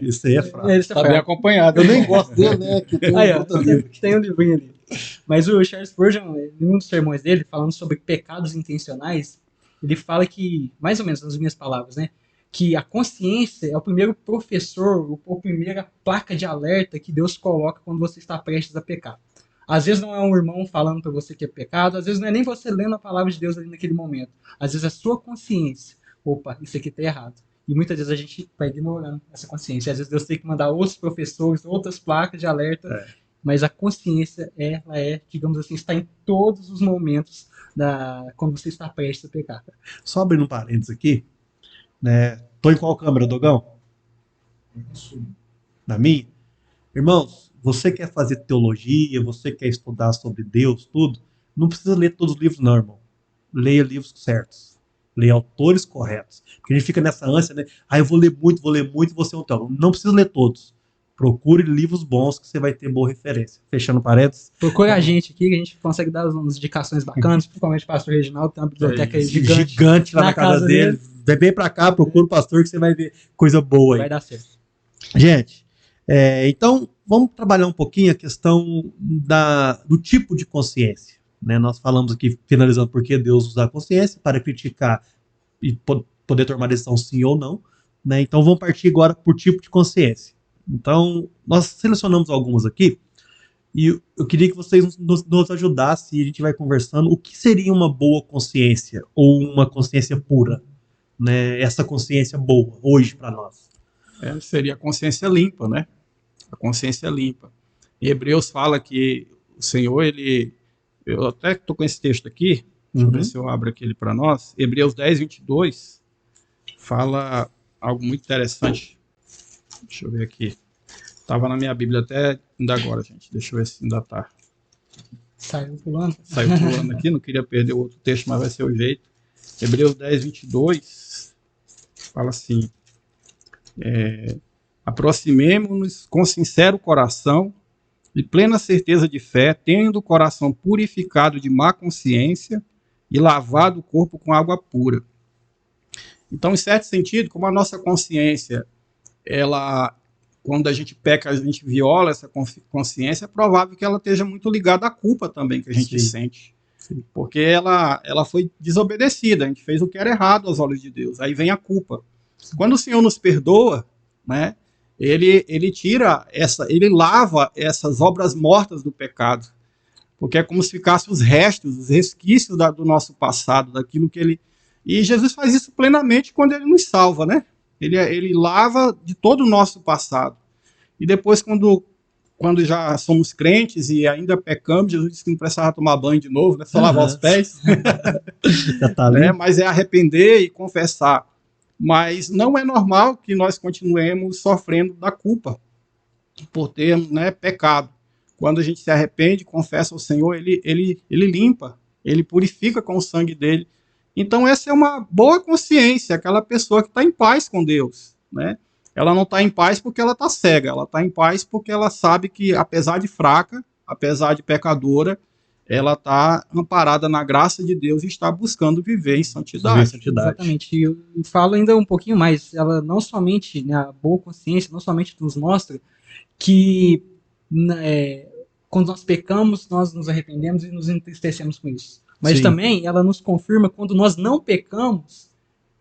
Isso aí é fraco. Tá bem acompanhado. Eu nem gosto dele, né? Que tem tem um livrinho ali. Mas o Charles Spurgeon, em um dos sermões dele, falando sobre pecados intencionais, ele fala que, mais ou menos nas minhas palavras, né? Que a consciência é o primeiro professor, ou a primeira placa de alerta que Deus coloca quando você está prestes a pecar. Às vezes não é um irmão falando para você que é pecado, às vezes não é nem você lendo a palavra de Deus ali naquele momento. Às vezes é a sua consciência. Opa, isso aqui está errado. E muitas vezes a gente vai ignorando essa consciência. Às vezes Deus tem que mandar outros professores, outras placas de alerta, mas a consciência, ela digamos assim, está em todos os momentos quando você está prestes a pecar. Só abrindo um parênteses aqui, né? Tô em qual câmera, Dogão? Na minha? Irmãos, você quer fazer teologia, você quer estudar sobre Deus, tudo, não precisa ler todos os livros não, irmão. Leia livros certos. Leia autores corretos. Porque a gente fica nessa ânsia, né? Eu vou ler muito, vou ser um teólogo. Não precisa ler todos. Procure livros bons que você vai ter boa referência. Fechando parênteses. Procure a gente aqui, que a gente consegue dar umas indicações bacanas, principalmente o pastor Reginaldo, tem uma biblioteca gigante lá na casa dele. Vem pra cá, procura o pastor que você vai ver coisa boa aí. Vai dar certo. Gente, então vamos trabalhar um pouquinho a questão do tipo de consciência. Né? Nós falamos aqui, finalizando, por que Deus nos dá consciência, para criticar e poder tomar decisão sim ou não. Né? Então vamos partir agora por tipo de consciência. Então, nós selecionamos algumas aqui, e eu queria que vocês nos ajudassem, e a gente vai conversando, o que seria uma boa consciência, ou uma consciência pura, né? Essa consciência boa, hoje, para nós. Seria a consciência limpa, né? A consciência limpa. Em Hebreus fala que o Senhor, eu até estou com esse texto aqui, deixa eu ver se eu abro aquele para nós. Hebreus 10, 22, fala algo muito interessante. Deixa eu ver aqui. Estava na minha Bíblia até ainda agora, gente. Deixa eu ver se ainda está. Saiu pulando aqui, não queria perder o outro texto, mas vai ser o jeito. Hebreus 10, 22 fala assim: aproximemo-nos com sincero coração e plena certeza de fé, tendo o coração purificado de má consciência e lavado o corpo com água pura. Então, em certo sentido, como a nossa consciência, quando a gente peca, a gente viola essa consciência, é provável que ela esteja muito ligada à culpa também que a gente sente. Sim. Porque ela foi desobedecida, a gente fez o que era errado aos olhos de Deus. Aí vem a culpa. Quando o Senhor nos perdoa, né, ele tira ele lava essas obras mortas do pecado. Porque é como se ficassem os restos, os resquícios do nosso passado, daquilo que ele... E Jesus faz isso plenamente quando ele nos salva, né? Ele lava de todo o nosso passado. E depois, quando quando já somos crentes e ainda pecamos, Jesus disse que não precisava tomar banho de novo, né? Só lavar os pés. Já tá Né? ali. Mas é arrepender e confessar. Mas não é normal que nós continuemos sofrendo da culpa por termos, né, pecado. Quando a gente se arrepende, confessa ao Senhor, ele limpa, ele purifica com o sangue dele. Então essa é uma boa consciência, aquela pessoa que está em paz com Deus, né? Ela não está em paz porque ela está cega, ela está em paz porque ela sabe que, apesar de fraca, apesar de pecadora, ela está amparada na graça de Deus e está buscando viver em santidade. Exatamente. E eu falo ainda um pouquinho mais. Ela não somente, né, a boa consciência, não somente nos mostra que quando nós pecamos, nós nos arrependemos e nos entristecemos com isso. Mas Sim. também ela nos confirma quando nós não pecamos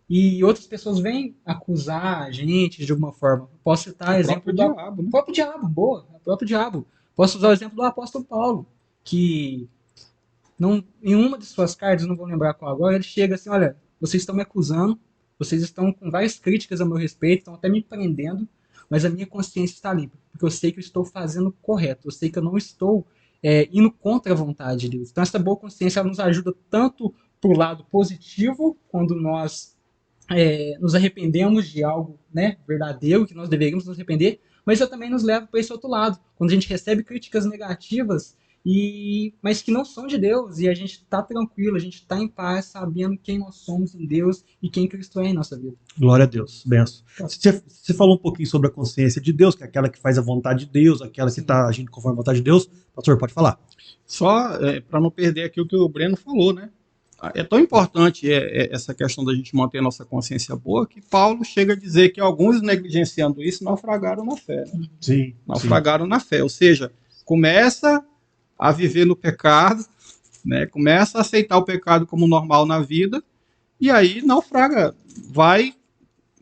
e outras pessoas vêm acusar a gente de alguma forma. Posso citar exemplo do diabo, né? próprio diabo, boa, o próprio diabo. Posso usar o exemplo do apóstolo Paulo, que não, em uma de suas cartas, não vou lembrar qual agora, ele chega assim, olha, vocês estão me acusando, vocês estão com várias críticas a meu respeito, estão até me prendendo, mas a minha consciência está limpa, porque eu sei que eu estou fazendo o correto, eu sei que eu não estou indo contra a vontade de Deus. Então essa boa consciência ela nos ajuda tanto para o lado positivo, quando nós nos arrependemos de algo, né, verdadeiro, que nós deveríamos nos arrepender, mas ela também nos leva para esse outro lado, quando a gente recebe críticas negativas, mas que não são de Deus, e a gente está tranquilo, a gente está em paz, sabendo quem nós somos em Deus e quem Cristo é em nossa vida. Glória a Deus, benção. Você falou um pouquinho sobre a consciência de Deus, que é aquela que faz a vontade de Deus, aquela que está agindo conforme a vontade de Deus. Pastor, pode falar. Só para não perder aqui o que o Breno falou, né? É tão importante essa questão da gente manter a nossa consciência boa que Paulo chega a dizer que alguns negligenciando isso naufragaram na fé. Né? Sim. Naufragaram na fé. Ou seja, começa a viver no pecado, né? Começa a aceitar o pecado como normal na vida e aí naufraga, vai,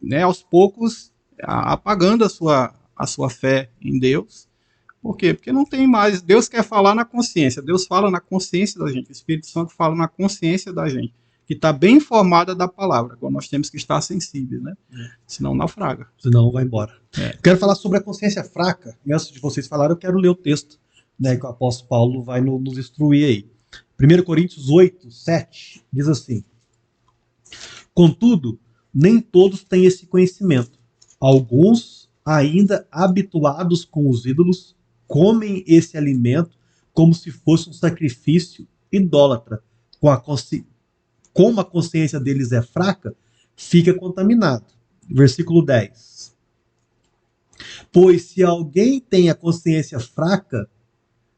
né, aos poucos apagando a sua fé em Deus. Por quê? Porque não tem mais. Deus quer falar na consciência. Deus fala na consciência da gente. O Espírito Santo fala na consciência da gente. Que está bem informada da palavra. Agora nós temos que estar sensíveis, né? Senão naufraga. Senão vai embora. Quero falar sobre a consciência fraca. E antes de vocês falarem, eu quero ler o texto, né, que o apóstolo Paulo vai nos instruir aí. 1 Coríntios 8, 7 diz assim: contudo, nem todos têm esse conhecimento. Alguns, ainda habituados com os ídolos, comem esse alimento como se fosse um sacrifício idólatra. Como a consciência deles é fraca, fica contaminado. Versículo 10. Pois se alguém tem a consciência fraca,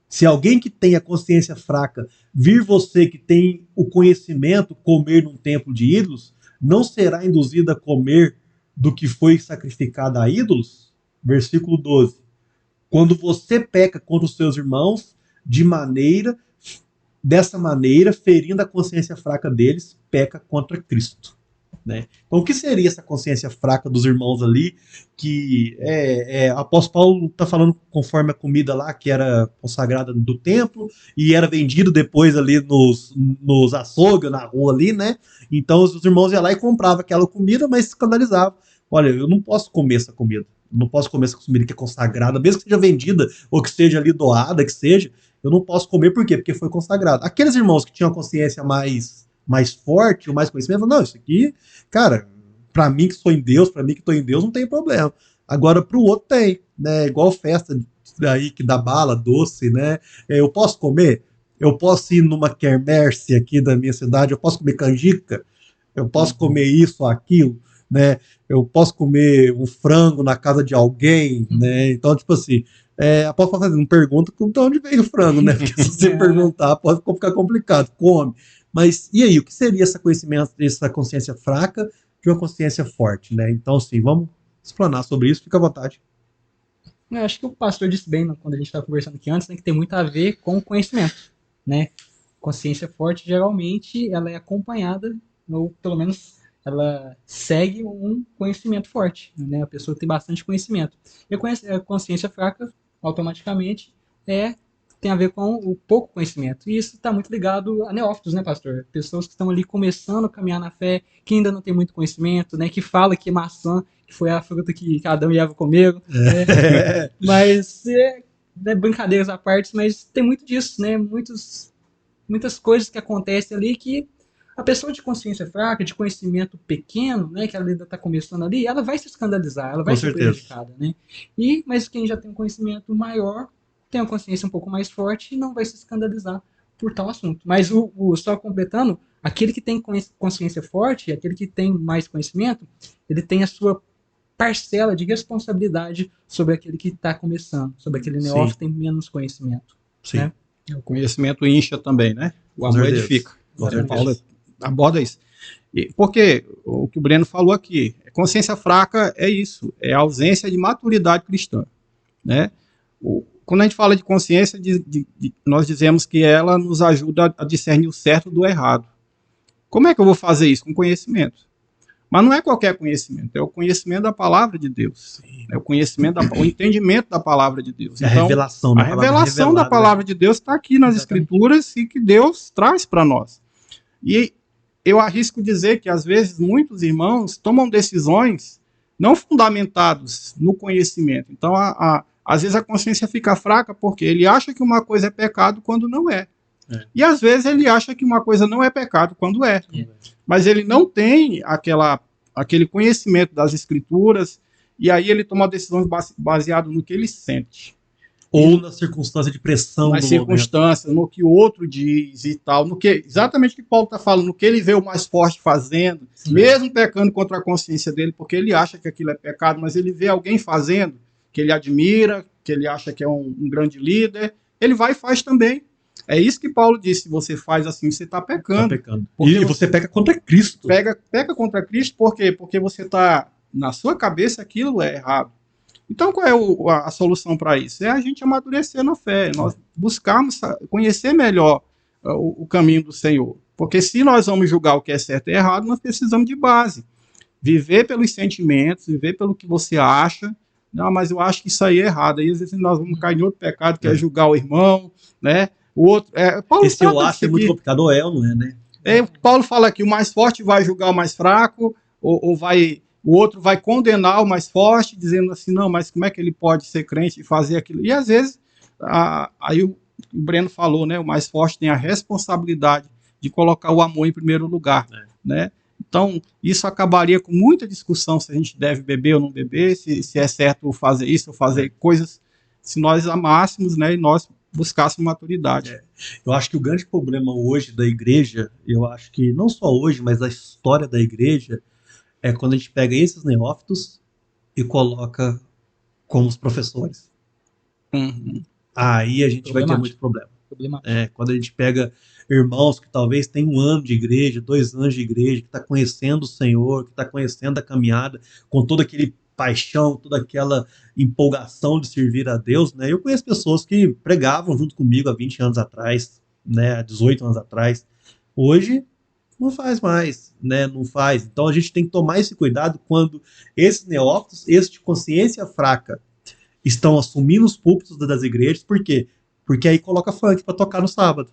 se alguém que tem a consciência fraca vir você que tem o conhecimento comer num templo de ídolos, não será induzido a comer do que foi sacrificado a ídolos? Versículo 12. Quando você peca contra os seus irmãos, dessa maneira, ferindo a consciência fraca deles, peca contra Cristo. Né? Então, o que seria essa consciência fraca dos irmãos ali? Que o apóstolo Paulo está falando conforme a comida lá, que era consagrada do templo, e era vendido depois ali nos açougues, na rua ali, né? Então, os irmãos iam lá e compravam aquela comida, mas se escandalizavam. Olha, eu não posso comer essa comida. Não posso comer essa comida que é consagrada, mesmo que seja vendida ou que seja ali doada, que seja, eu não posso comer, por quê? Porque foi consagrado. Aqueles irmãos que tinham a consciência mais forte, ou mais conhecimento, falam, não, isso aqui, cara, pra mim que sou em Deus, pra mim que tô em Deus, não tem problema. Agora, pro outro tem, né? Igual festa aí que dá bala, doce, né? Eu posso comer? Eu posso ir numa quermesse aqui da minha cidade, eu posso comer canjica? Eu posso comer isso ou aquilo? Né? Eu posso comer um frango na casa de alguém, né? Então, tipo assim, pode fazer uma pergunta de onde veio o frango, né? Porque se você perguntar, pode ficar complicado. Come. Mas e aí, o que seria essa consciência fraca de uma consciência forte, né? Então, assim, vamos explanar sobre isso, fica à vontade. Eu acho que o pastor disse bem quando a gente estava conversando aqui antes, né, que tem muito a ver com o conhecimento, né? Consciência forte, geralmente, ela é acompanhada, ou pelo menos ela segue um conhecimento forte, né? A pessoa tem bastante conhecimento. E a consciência fraca, automaticamente, tem a ver com o pouco conhecimento. E isso está muito ligado a neófitos, né, pastor? Pessoas que estão ali começando a caminhar na fé, que ainda não tem muito conhecimento, né? Que fala que maçã, que foi a fruta que Adão e Eva comeram. Né? Mas né, brincadeiras à parte, mas tem muito disso, né? Muitas coisas que acontecem ali que a pessoa de consciência fraca, de conhecimento pequeno, né, que ela ainda está começando ali, ela vai se escandalizar, ela vai Com ser certeza. prejudicada, né? Mas quem já tem um conhecimento maior, tem uma consciência um pouco mais forte e não vai se escandalizar por tal assunto. Mas só completando, aquele que tem consciência forte, aquele que tem mais conhecimento, ele tem a sua parcela de responsabilidade sobre aquele que está começando, sobre aquele Sim. neófito que tem menos conhecimento. Sim. Né? O conhecimento incha também, né? O Com amor certeza. edifica. Com Exatamente. certeza. Paulo aborda isso. Porque o que o Breno falou aqui, consciência fraca é isso, é a ausência de maturidade cristã, né? Quando a gente fala de consciência, nós dizemos que ela nos ajuda a discernir o certo do errado. Como é que eu vou fazer isso? Com conhecimento. Mas não é qualquer conhecimento, é o conhecimento da palavra de Deus. É o conhecimento, o entendimento da palavra de Deus. É a revelação, a né? Palavra revelação da revelada, palavra de Deus está aqui nas Exatamente. Escrituras e que Deus traz para nós. E eu arrisco dizer que, às vezes, muitos irmãos tomam decisões não fundamentados no conhecimento. Então, às vezes, a consciência fica fraca porque ele acha que uma coisa é pecado quando não é. E, às vezes, ele acha que uma coisa não é pecado quando é. Mas ele não tem aquele conhecimento das Escrituras e aí ele toma decisões baseado no que ele sente. Ou na circunstância de pressão Nas do circunstâncias, no que o outro diz e tal, exatamente o que Paulo está falando, no que ele vê o mais forte fazendo, mesmo pecando contra a consciência dele, porque ele acha que aquilo é pecado, mas ele vê alguém fazendo, que ele admira, que ele acha que é um grande líder, ele vai e faz também. É isso que Paulo disse, se você faz assim, você está pecando. Tá pecando. Porque E você peca contra Cristo. Peca contra Cristo, por quê? Porque você está, na sua cabeça, aquilo é errado. Então, qual é a solução para isso? É a gente amadurecer na fé, nós buscarmos conhecer melhor o caminho do Senhor. Porque se nós vamos julgar o que é certo e errado, nós precisamos de base. Viver pelos sentimentos, viver pelo que você acha. Não, mas eu acho que isso aí é errado. Aí, às vezes, nós vamos cair em outro pecado, que é julgar o irmão, né? O outro, Paulo Esse eu acho é muito complicado, ou é ou não é, né? Paulo fala que o mais forte vai julgar o mais fraco, ou o outro vai condenar o mais forte, dizendo assim, não, mas como é que ele pode ser crente e fazer aquilo? E às vezes, aí o Breno falou, né, o mais forte tem a responsabilidade de colocar o amor em primeiro lugar, né? Então, isso acabaria com muita discussão se a gente deve beber ou não beber, se é certo fazer isso ou fazer coisas, se nós amássemos, né, e nós buscássemos maturidade. Eu acho que o grande problema hoje da igreja, eu acho que não só hoje, mas da história da igreja, é quando a gente pega esses neófitos e coloca como os professores. Aí a gente vai ter muito problema. Quando a gente pega irmãos que talvez tenham 1 ano de igreja, 2 anos de igreja, que está conhecendo o Senhor, que está conhecendo a caminhada, com todo aquele paixão, toda aquela empolgação de servir a Deus, né? Eu conheço pessoas que pregavam junto comigo há 20 anos atrás, né? Há 18 anos atrás. Hoje não faz mais, né? Não faz. Então a gente tem que tomar esse cuidado quando esses neófitos, esses de consciência fraca, estão assumindo os púlpitos das igrejas. Por quê? Porque aí coloca funk para tocar no sábado.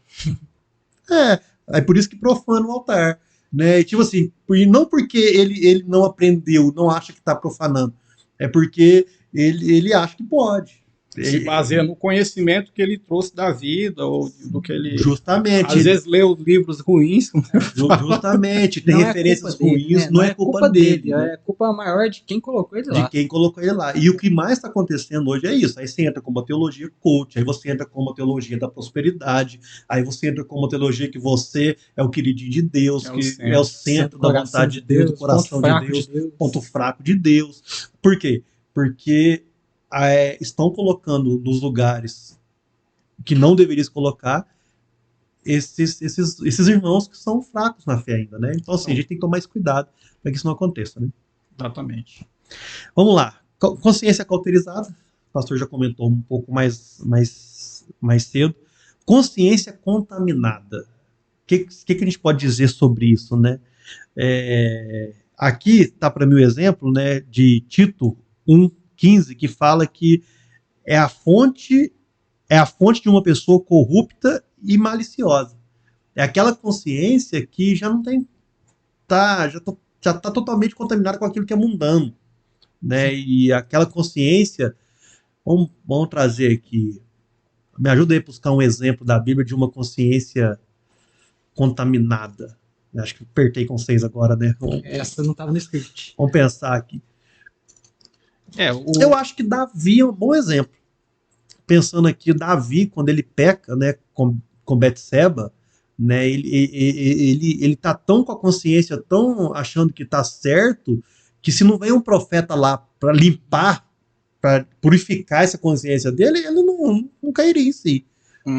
É por isso que profana o altar, né? E, tipo assim, não porque ele não aprendeu, não acha que está profanando, é porque ele acha que pode. Se baseia no conhecimento que ele trouxe da vida, ou do que ele... Justamente. Às vezes leu livros ruins. Justamente. Tem referências ruins, não é culpa dele. É culpa maior de quem colocou ele lá. De quem colocou ele lá. E o que mais está acontecendo hoje é isso. Aí você entra com uma teologia coach, aí você entra com uma teologia da prosperidade, aí você entra com uma teologia que você é o queridinho de Deus, que é o centro da vontade de Deus, do coração de Deus, ponto fraco de Deus. Por quê? Porque estão colocando nos lugares que não deveria se colocar esses irmãos que são fracos na fé ainda, né? Então, assim, a gente tem que tomar esse cuidado para que isso não aconteça, né? Exatamente. Vamos lá. Consciência cauterizada, o pastor já comentou um pouco mais cedo. Consciência contaminada. O que a gente pode dizer sobre isso, né? Aqui está para mim o exemplo, né, de Tito 1,15, que fala que é a fonte de uma pessoa corrupta e maliciosa. É aquela consciência que já não tem, já está totalmente contaminada com aquilo que é mundano, né? E aquela consciência, vamos trazer aqui, Me ajuda aí a buscar um exemplo da Bíblia de uma consciência contaminada. Acho que apertei com vocês agora, né? Essa não estava no script. Vamos pensar aqui. O, Eu acho que Davi é um bom exemplo. Pensando aqui, Davi, quando ele peca, né, com Betseba, né, ele tá tão com a consciência, tão achando que tá certo, que se não vem um profeta lá para limpar, para purificar essa consciência dele, ele não cairia em si.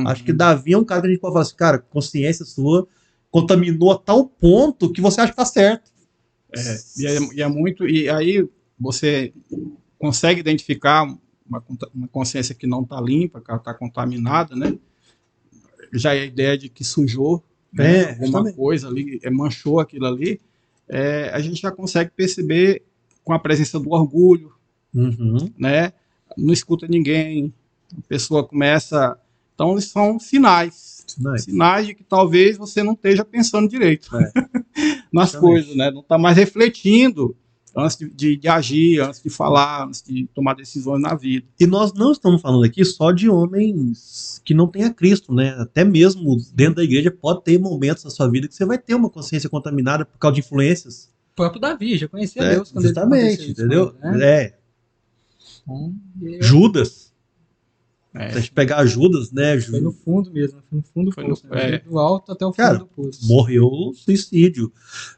Acho que Davi é um cara que a gente pode falar assim, cara, consciência sua contaminou a tal ponto que você acha que tá certo. E é muito. E aí você consegue identificar uma consciência que não está limpa, que ela está contaminada, né? Já é a ideia de que sujou, né? Alguma justamente. coisa ali, manchou aquilo ali. A gente já consegue perceber com a presença do orgulho, né? Não escuta ninguém, a pessoa começa. Então, são sinais de que talvez você não esteja pensando direito nas coisas, né? Não está mais refletindo antes de agir, antes de falar, antes de tomar decisões na vida. E nós não estamos falando aqui só de homens que não têm a Cristo, né? Até mesmo dentro da igreja pode ter momentos na sua vida que você vai ter uma consciência contaminada por causa de influências. O próprio Davi já conhecia Deus quando justamente, ele entendeu? Né? Judas. Se a gente pegar Judas, né? Foi no fundo mesmo, foi no fundo do poço. Do alto até o fundo do poço. Morreu suicídio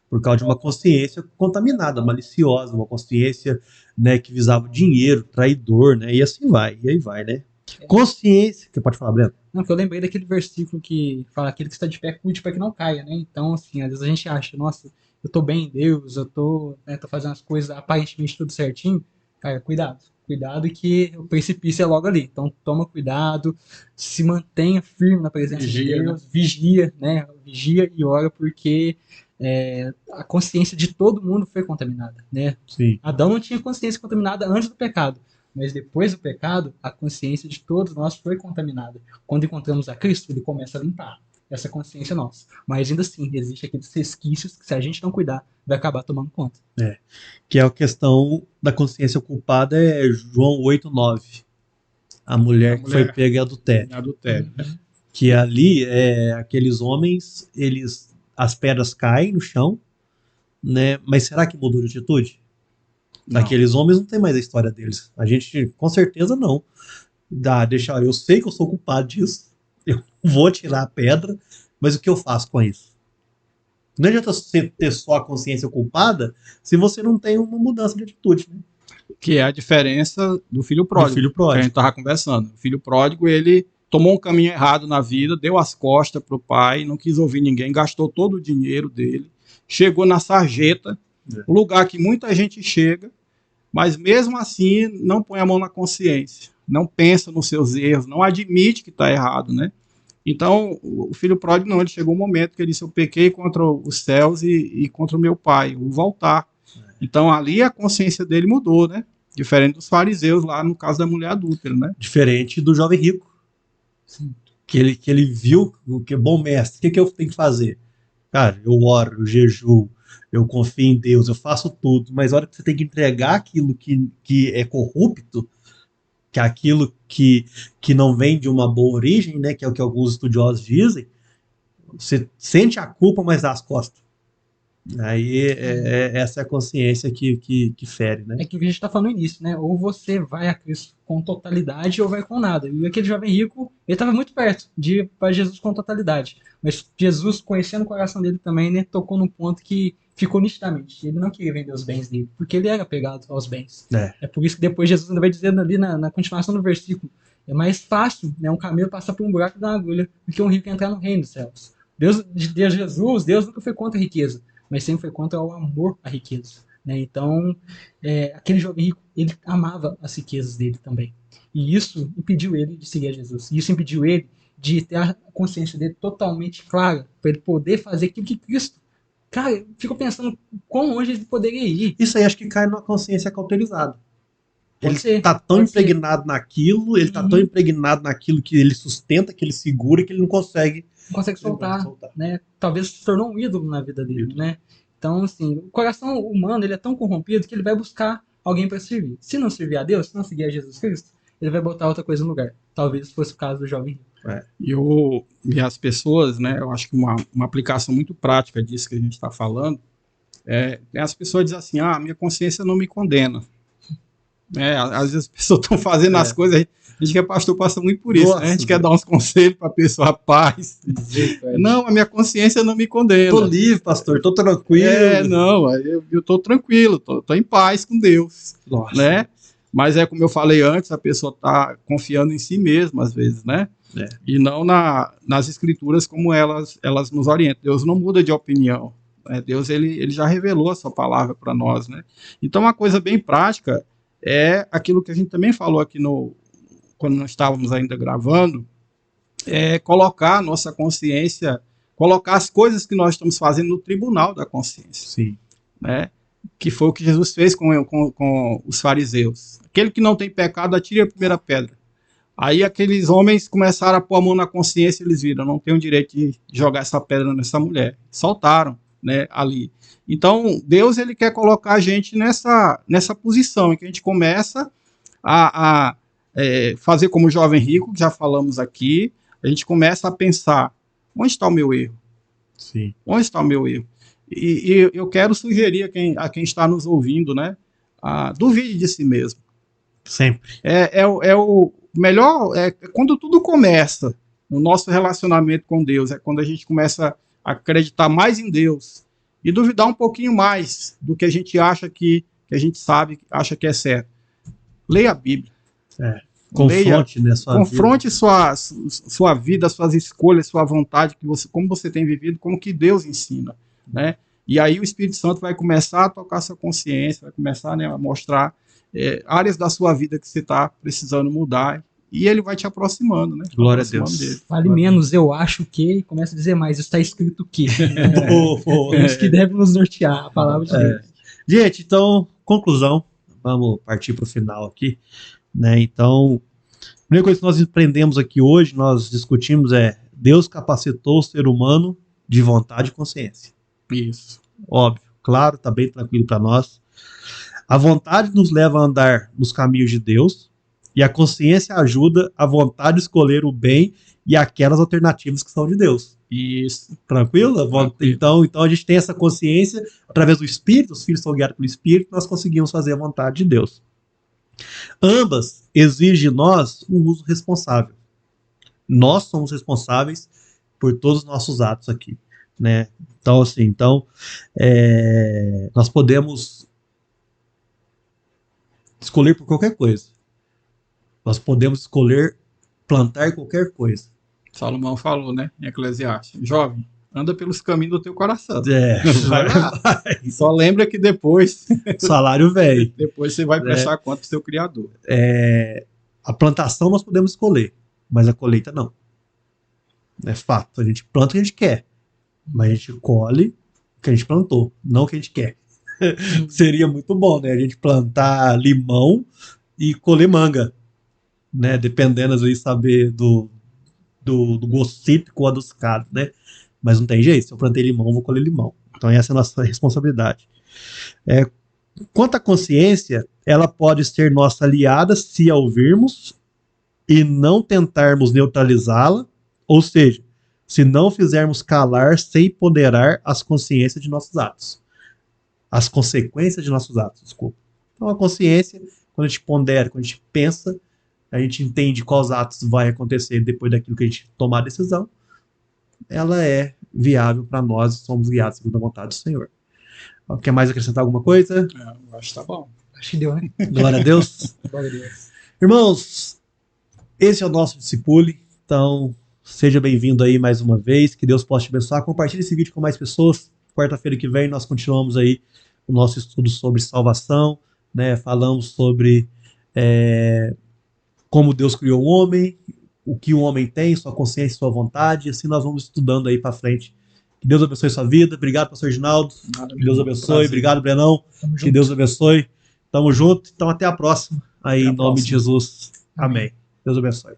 por causa de uma consciência contaminada, maliciosa, uma consciência, né, que visava dinheiro, traidor, né? E assim vai, e aí vai, né? Consciência. Você pode falar, Breno? Não, porque eu lembrei daquele versículo que fala: aquele que está de pé, cuide para que não caia, né? Então, assim, às vezes a gente acha, nossa, eu tô bem em Deus, eu tô fazendo as coisas aparentemente tudo certinho. Cara, cuidado que o precipício é logo ali. Então toma cuidado, se mantenha firme na presença de Deus, vigia e ora, porque a consciência de todo mundo foi contaminada, né? Sim. Adão não tinha consciência contaminada antes do pecado, mas depois do pecado, a consciência de todos nós foi contaminada. Quando encontramos a Cristo, ele começa a limpar essa consciência nossa. Mas ainda assim, existe aqueles resquícios que, se a gente não cuidar, vai acabar tomando conta. Que é a questão da consciência culpada, é João 8:9. A mulher que foi pega em adultério. Que ali, aqueles homens, as pedras caem no chão, né? Mas será que mudou de atitude? Aqueles homens não tem mais a história deles. A gente, com certeza, não. Eu sei que eu sou culpado disso. Eu vou tirar a pedra, mas o que eu faço com isso? Não adianta você ter só a consciência culpada se você não tem uma mudança de atitude, né? Que é a diferença do filho pródigo. Que a gente estava conversando. O filho pródigo, ele tomou um caminho errado na vida, deu as costas para o pai, não quis ouvir ninguém, gastou todo o dinheiro dele, chegou na sarjeta, o lugar que muita gente chega, mas mesmo assim não põe a mão na consciência, não pensa nos seus erros, não admite que está errado, né? Então, o filho pródigo não, ele chegou um momento que ele disse: eu pequei contra os céus e contra o meu pai, vou voltar. Então, ali a consciência dele mudou, né? Diferente dos fariseus lá no caso da mulher adúltera, né? Diferente do jovem rico. Sim. Que ele viu o que, bom mestre, o que eu tenho que fazer? Cara, eu oro, eu jejuo, eu confio em Deus, eu faço tudo, mas a hora que você tem que entregar aquilo que é corrupto, que é aquilo que não vem de uma boa origem, né, que é o que alguns estudiosos dizem, você sente a culpa, mas dá as costas. Aí essa é a consciência que fere, né? É que o que a gente está falando no início, né? Ou você vai a Cristo com totalidade ou vai com nada. E aquele jovem rico, ele estava muito perto de ir para Jesus com totalidade. Mas Jesus, conhecendo o coração dele também, né, tocou num ponto que ficou nitidamente. Ele não queria vender os bens dele, porque ele era apegado aos bens. É por isso que depois Jesus ainda vai dizer ali na continuação do versículo: é mais fácil, né, um camelo passar por um buraco da agulha do que um rico entrar no reino dos céus. Deus nunca foi contra a riqueza, mas sempre foi contra o amor à riqueza, né? Então, aquele jovem rico, ele amava as riquezas dele também. E isso impediu ele de seguir a Jesus. Isso impediu ele de ter a consciência dele totalmente clara, para ele poder fazer aquilo que Cristo... Cara, eu fico pensando quão longe ele poderia ir. Isso aí acho que cai numa consciência cauterizada. Pode ser, tá tão impregnado naquilo, ele tá tão impregnado naquilo que ele sustenta, que ele segura, que ele não consegue soltar, né? Talvez se tornou um ídolo na vida dele, né? Então, assim, o coração humano, ele é tão corrompido que ele vai buscar alguém para servir. Se não servir a Deus, se não seguir a Jesus Cristo, ele vai botar outra coisa no lugar. Talvez fosse o caso do jovem rico. E as pessoas, né, eu acho que uma aplicação muito prática disso que a gente está falando, as pessoas dizem assim, minha consciência não me condena. Às vezes as pessoas estão fazendo as coisas, a gente que é pastor passa muito por isso, né? A gente quer dar uns conselhos para a pessoa, paz. Não, a minha consciência não me condena. Tô livre, pastor, tô tranquilo. Não, eu tô tranquilo, tô em paz com Deus. Nossa. Né? Mas como eu falei antes, a pessoa tá confiando em si mesma, às vezes, né? E não nas escrituras como elas nos orientam. Deus não muda de opinião. Né? Deus, ele já revelou a sua palavra para nós, né? Então, uma coisa bem prática é aquilo que a gente também falou aqui quando nós estávamos ainda gravando, colocar a nossa consciência, colocar as coisas que nós estamos fazendo no tribunal da consciência. Sim. Né? Que foi o que Jesus fez com os fariseus. Aquele que não tem pecado, atire a primeira pedra. Aí aqueles homens começaram a pôr a mão na consciência, eles viram, não tem o direito de jogar essa pedra nessa mulher. Soltaram, né, ali. Então, Deus, ele quer colocar a gente nessa posição em que a gente começa a fazer como o jovem rico, que já falamos aqui, a gente começa a pensar, onde está o meu erro? Sim. Onde está o meu erro? E eu quero sugerir a quem está nos ouvindo, né, duvide de si mesmo. Sempre. O melhor, quando tudo começa no nosso relacionamento com Deus, é quando a gente começa a acreditar mais em Deus e duvidar um pouquinho mais do que a gente acha que a gente sabe, acha que é certo. Leia a Bíblia. Confronte, né, confronte sua vida, suas escolhas, sua vontade, como você tem vivido, como que Deus ensina, né? E aí o Espírito Santo vai começar a tocar sua consciência, vai começar, né, a mostrar áreas da sua vida que você está precisando mudar, e ele vai te aproximando, né? Glória a Deus. Dele. Fale menos, eu acho que, e começa a dizer mais, está escrito o quê? Isso que deve nos nortear, a palavra de Deus. Gente, então, conclusão, vamos partir para o final aqui, né? Então, a primeira coisa que nós aprendemos aqui hoje, nós discutimos Deus capacitou o ser humano de vontade e consciência. Isso. Óbvio, claro, tá bem tranquilo para nós. A vontade nos leva a andar nos caminhos de Deus e a consciência ajuda a vontade de escolher o bem e aquelas alternativas que são de Deus. Isso. Tranquilo? Então a gente tem essa consciência através do Espírito, os filhos são guiados pelo Espírito, nós conseguimos fazer a vontade de Deus. Ambas exigem de nós um uso responsável. Nós somos responsáveis por todos os nossos atos aqui, né? Então, assim, nós podemos escolher por qualquer coisa. Nós podemos escolher plantar qualquer coisa. Salomão falou, né, em Eclesiastes, jovem, anda pelos caminhos do teu coração. Vai lá. Só lembra que depois... Salário velho. Depois você vai prestar conta pro seu Criador. A plantação nós podemos escolher, mas a colheita não. É fato. A gente planta o que a gente quer, mas a gente colhe o que a gente plantou, não o que a gente quer. Seria muito bom, né? A gente plantar limão e colher manga, né? Dependendo, às vezes, saber do gosto cítrico ou adocicado, né? Mas não tem jeito. Se eu plantei limão, eu vou colher limão. Então essa é a nossa responsabilidade. Quanto à consciência, ela pode ser nossa aliada se a ouvirmos e não tentarmos neutralizá-la, ou seja, se não fizermos calar sem ponderar as consciências de nossos atos. As consequências de nossos atos, desculpa. Então a consciência, quando a gente pondera, quando a gente pensa, a gente entende quais atos vai acontecer depois daquilo que a gente tomar a decisão, ela é viável para nós e somos guiados segundo a vontade do Senhor. Quer mais acrescentar alguma coisa? Eu acho que tá bom. Acho que deu, né? Glória a Deus. Glória a Deus. Irmãos, esse é o nosso Discipule, então seja bem-vindo aí mais uma vez, que Deus possa te abençoar. Compartilhe esse vídeo com mais pessoas. Quarta-feira que vem nós continuamos aí o nosso estudo sobre salvação, né? Falamos sobre como Deus criou o homem, o que o homem tem, sua consciência, sua vontade, e assim nós vamos estudando aí para frente. Que Deus abençoe sua vida. Obrigado, pastor Reginaldo. Que Deus abençoe. Prazer. Obrigado, Brenão. Que Deus abençoe. Tamo junto. Então até a próxima. Aí, em nome de Jesus. Amém. Deus abençoe.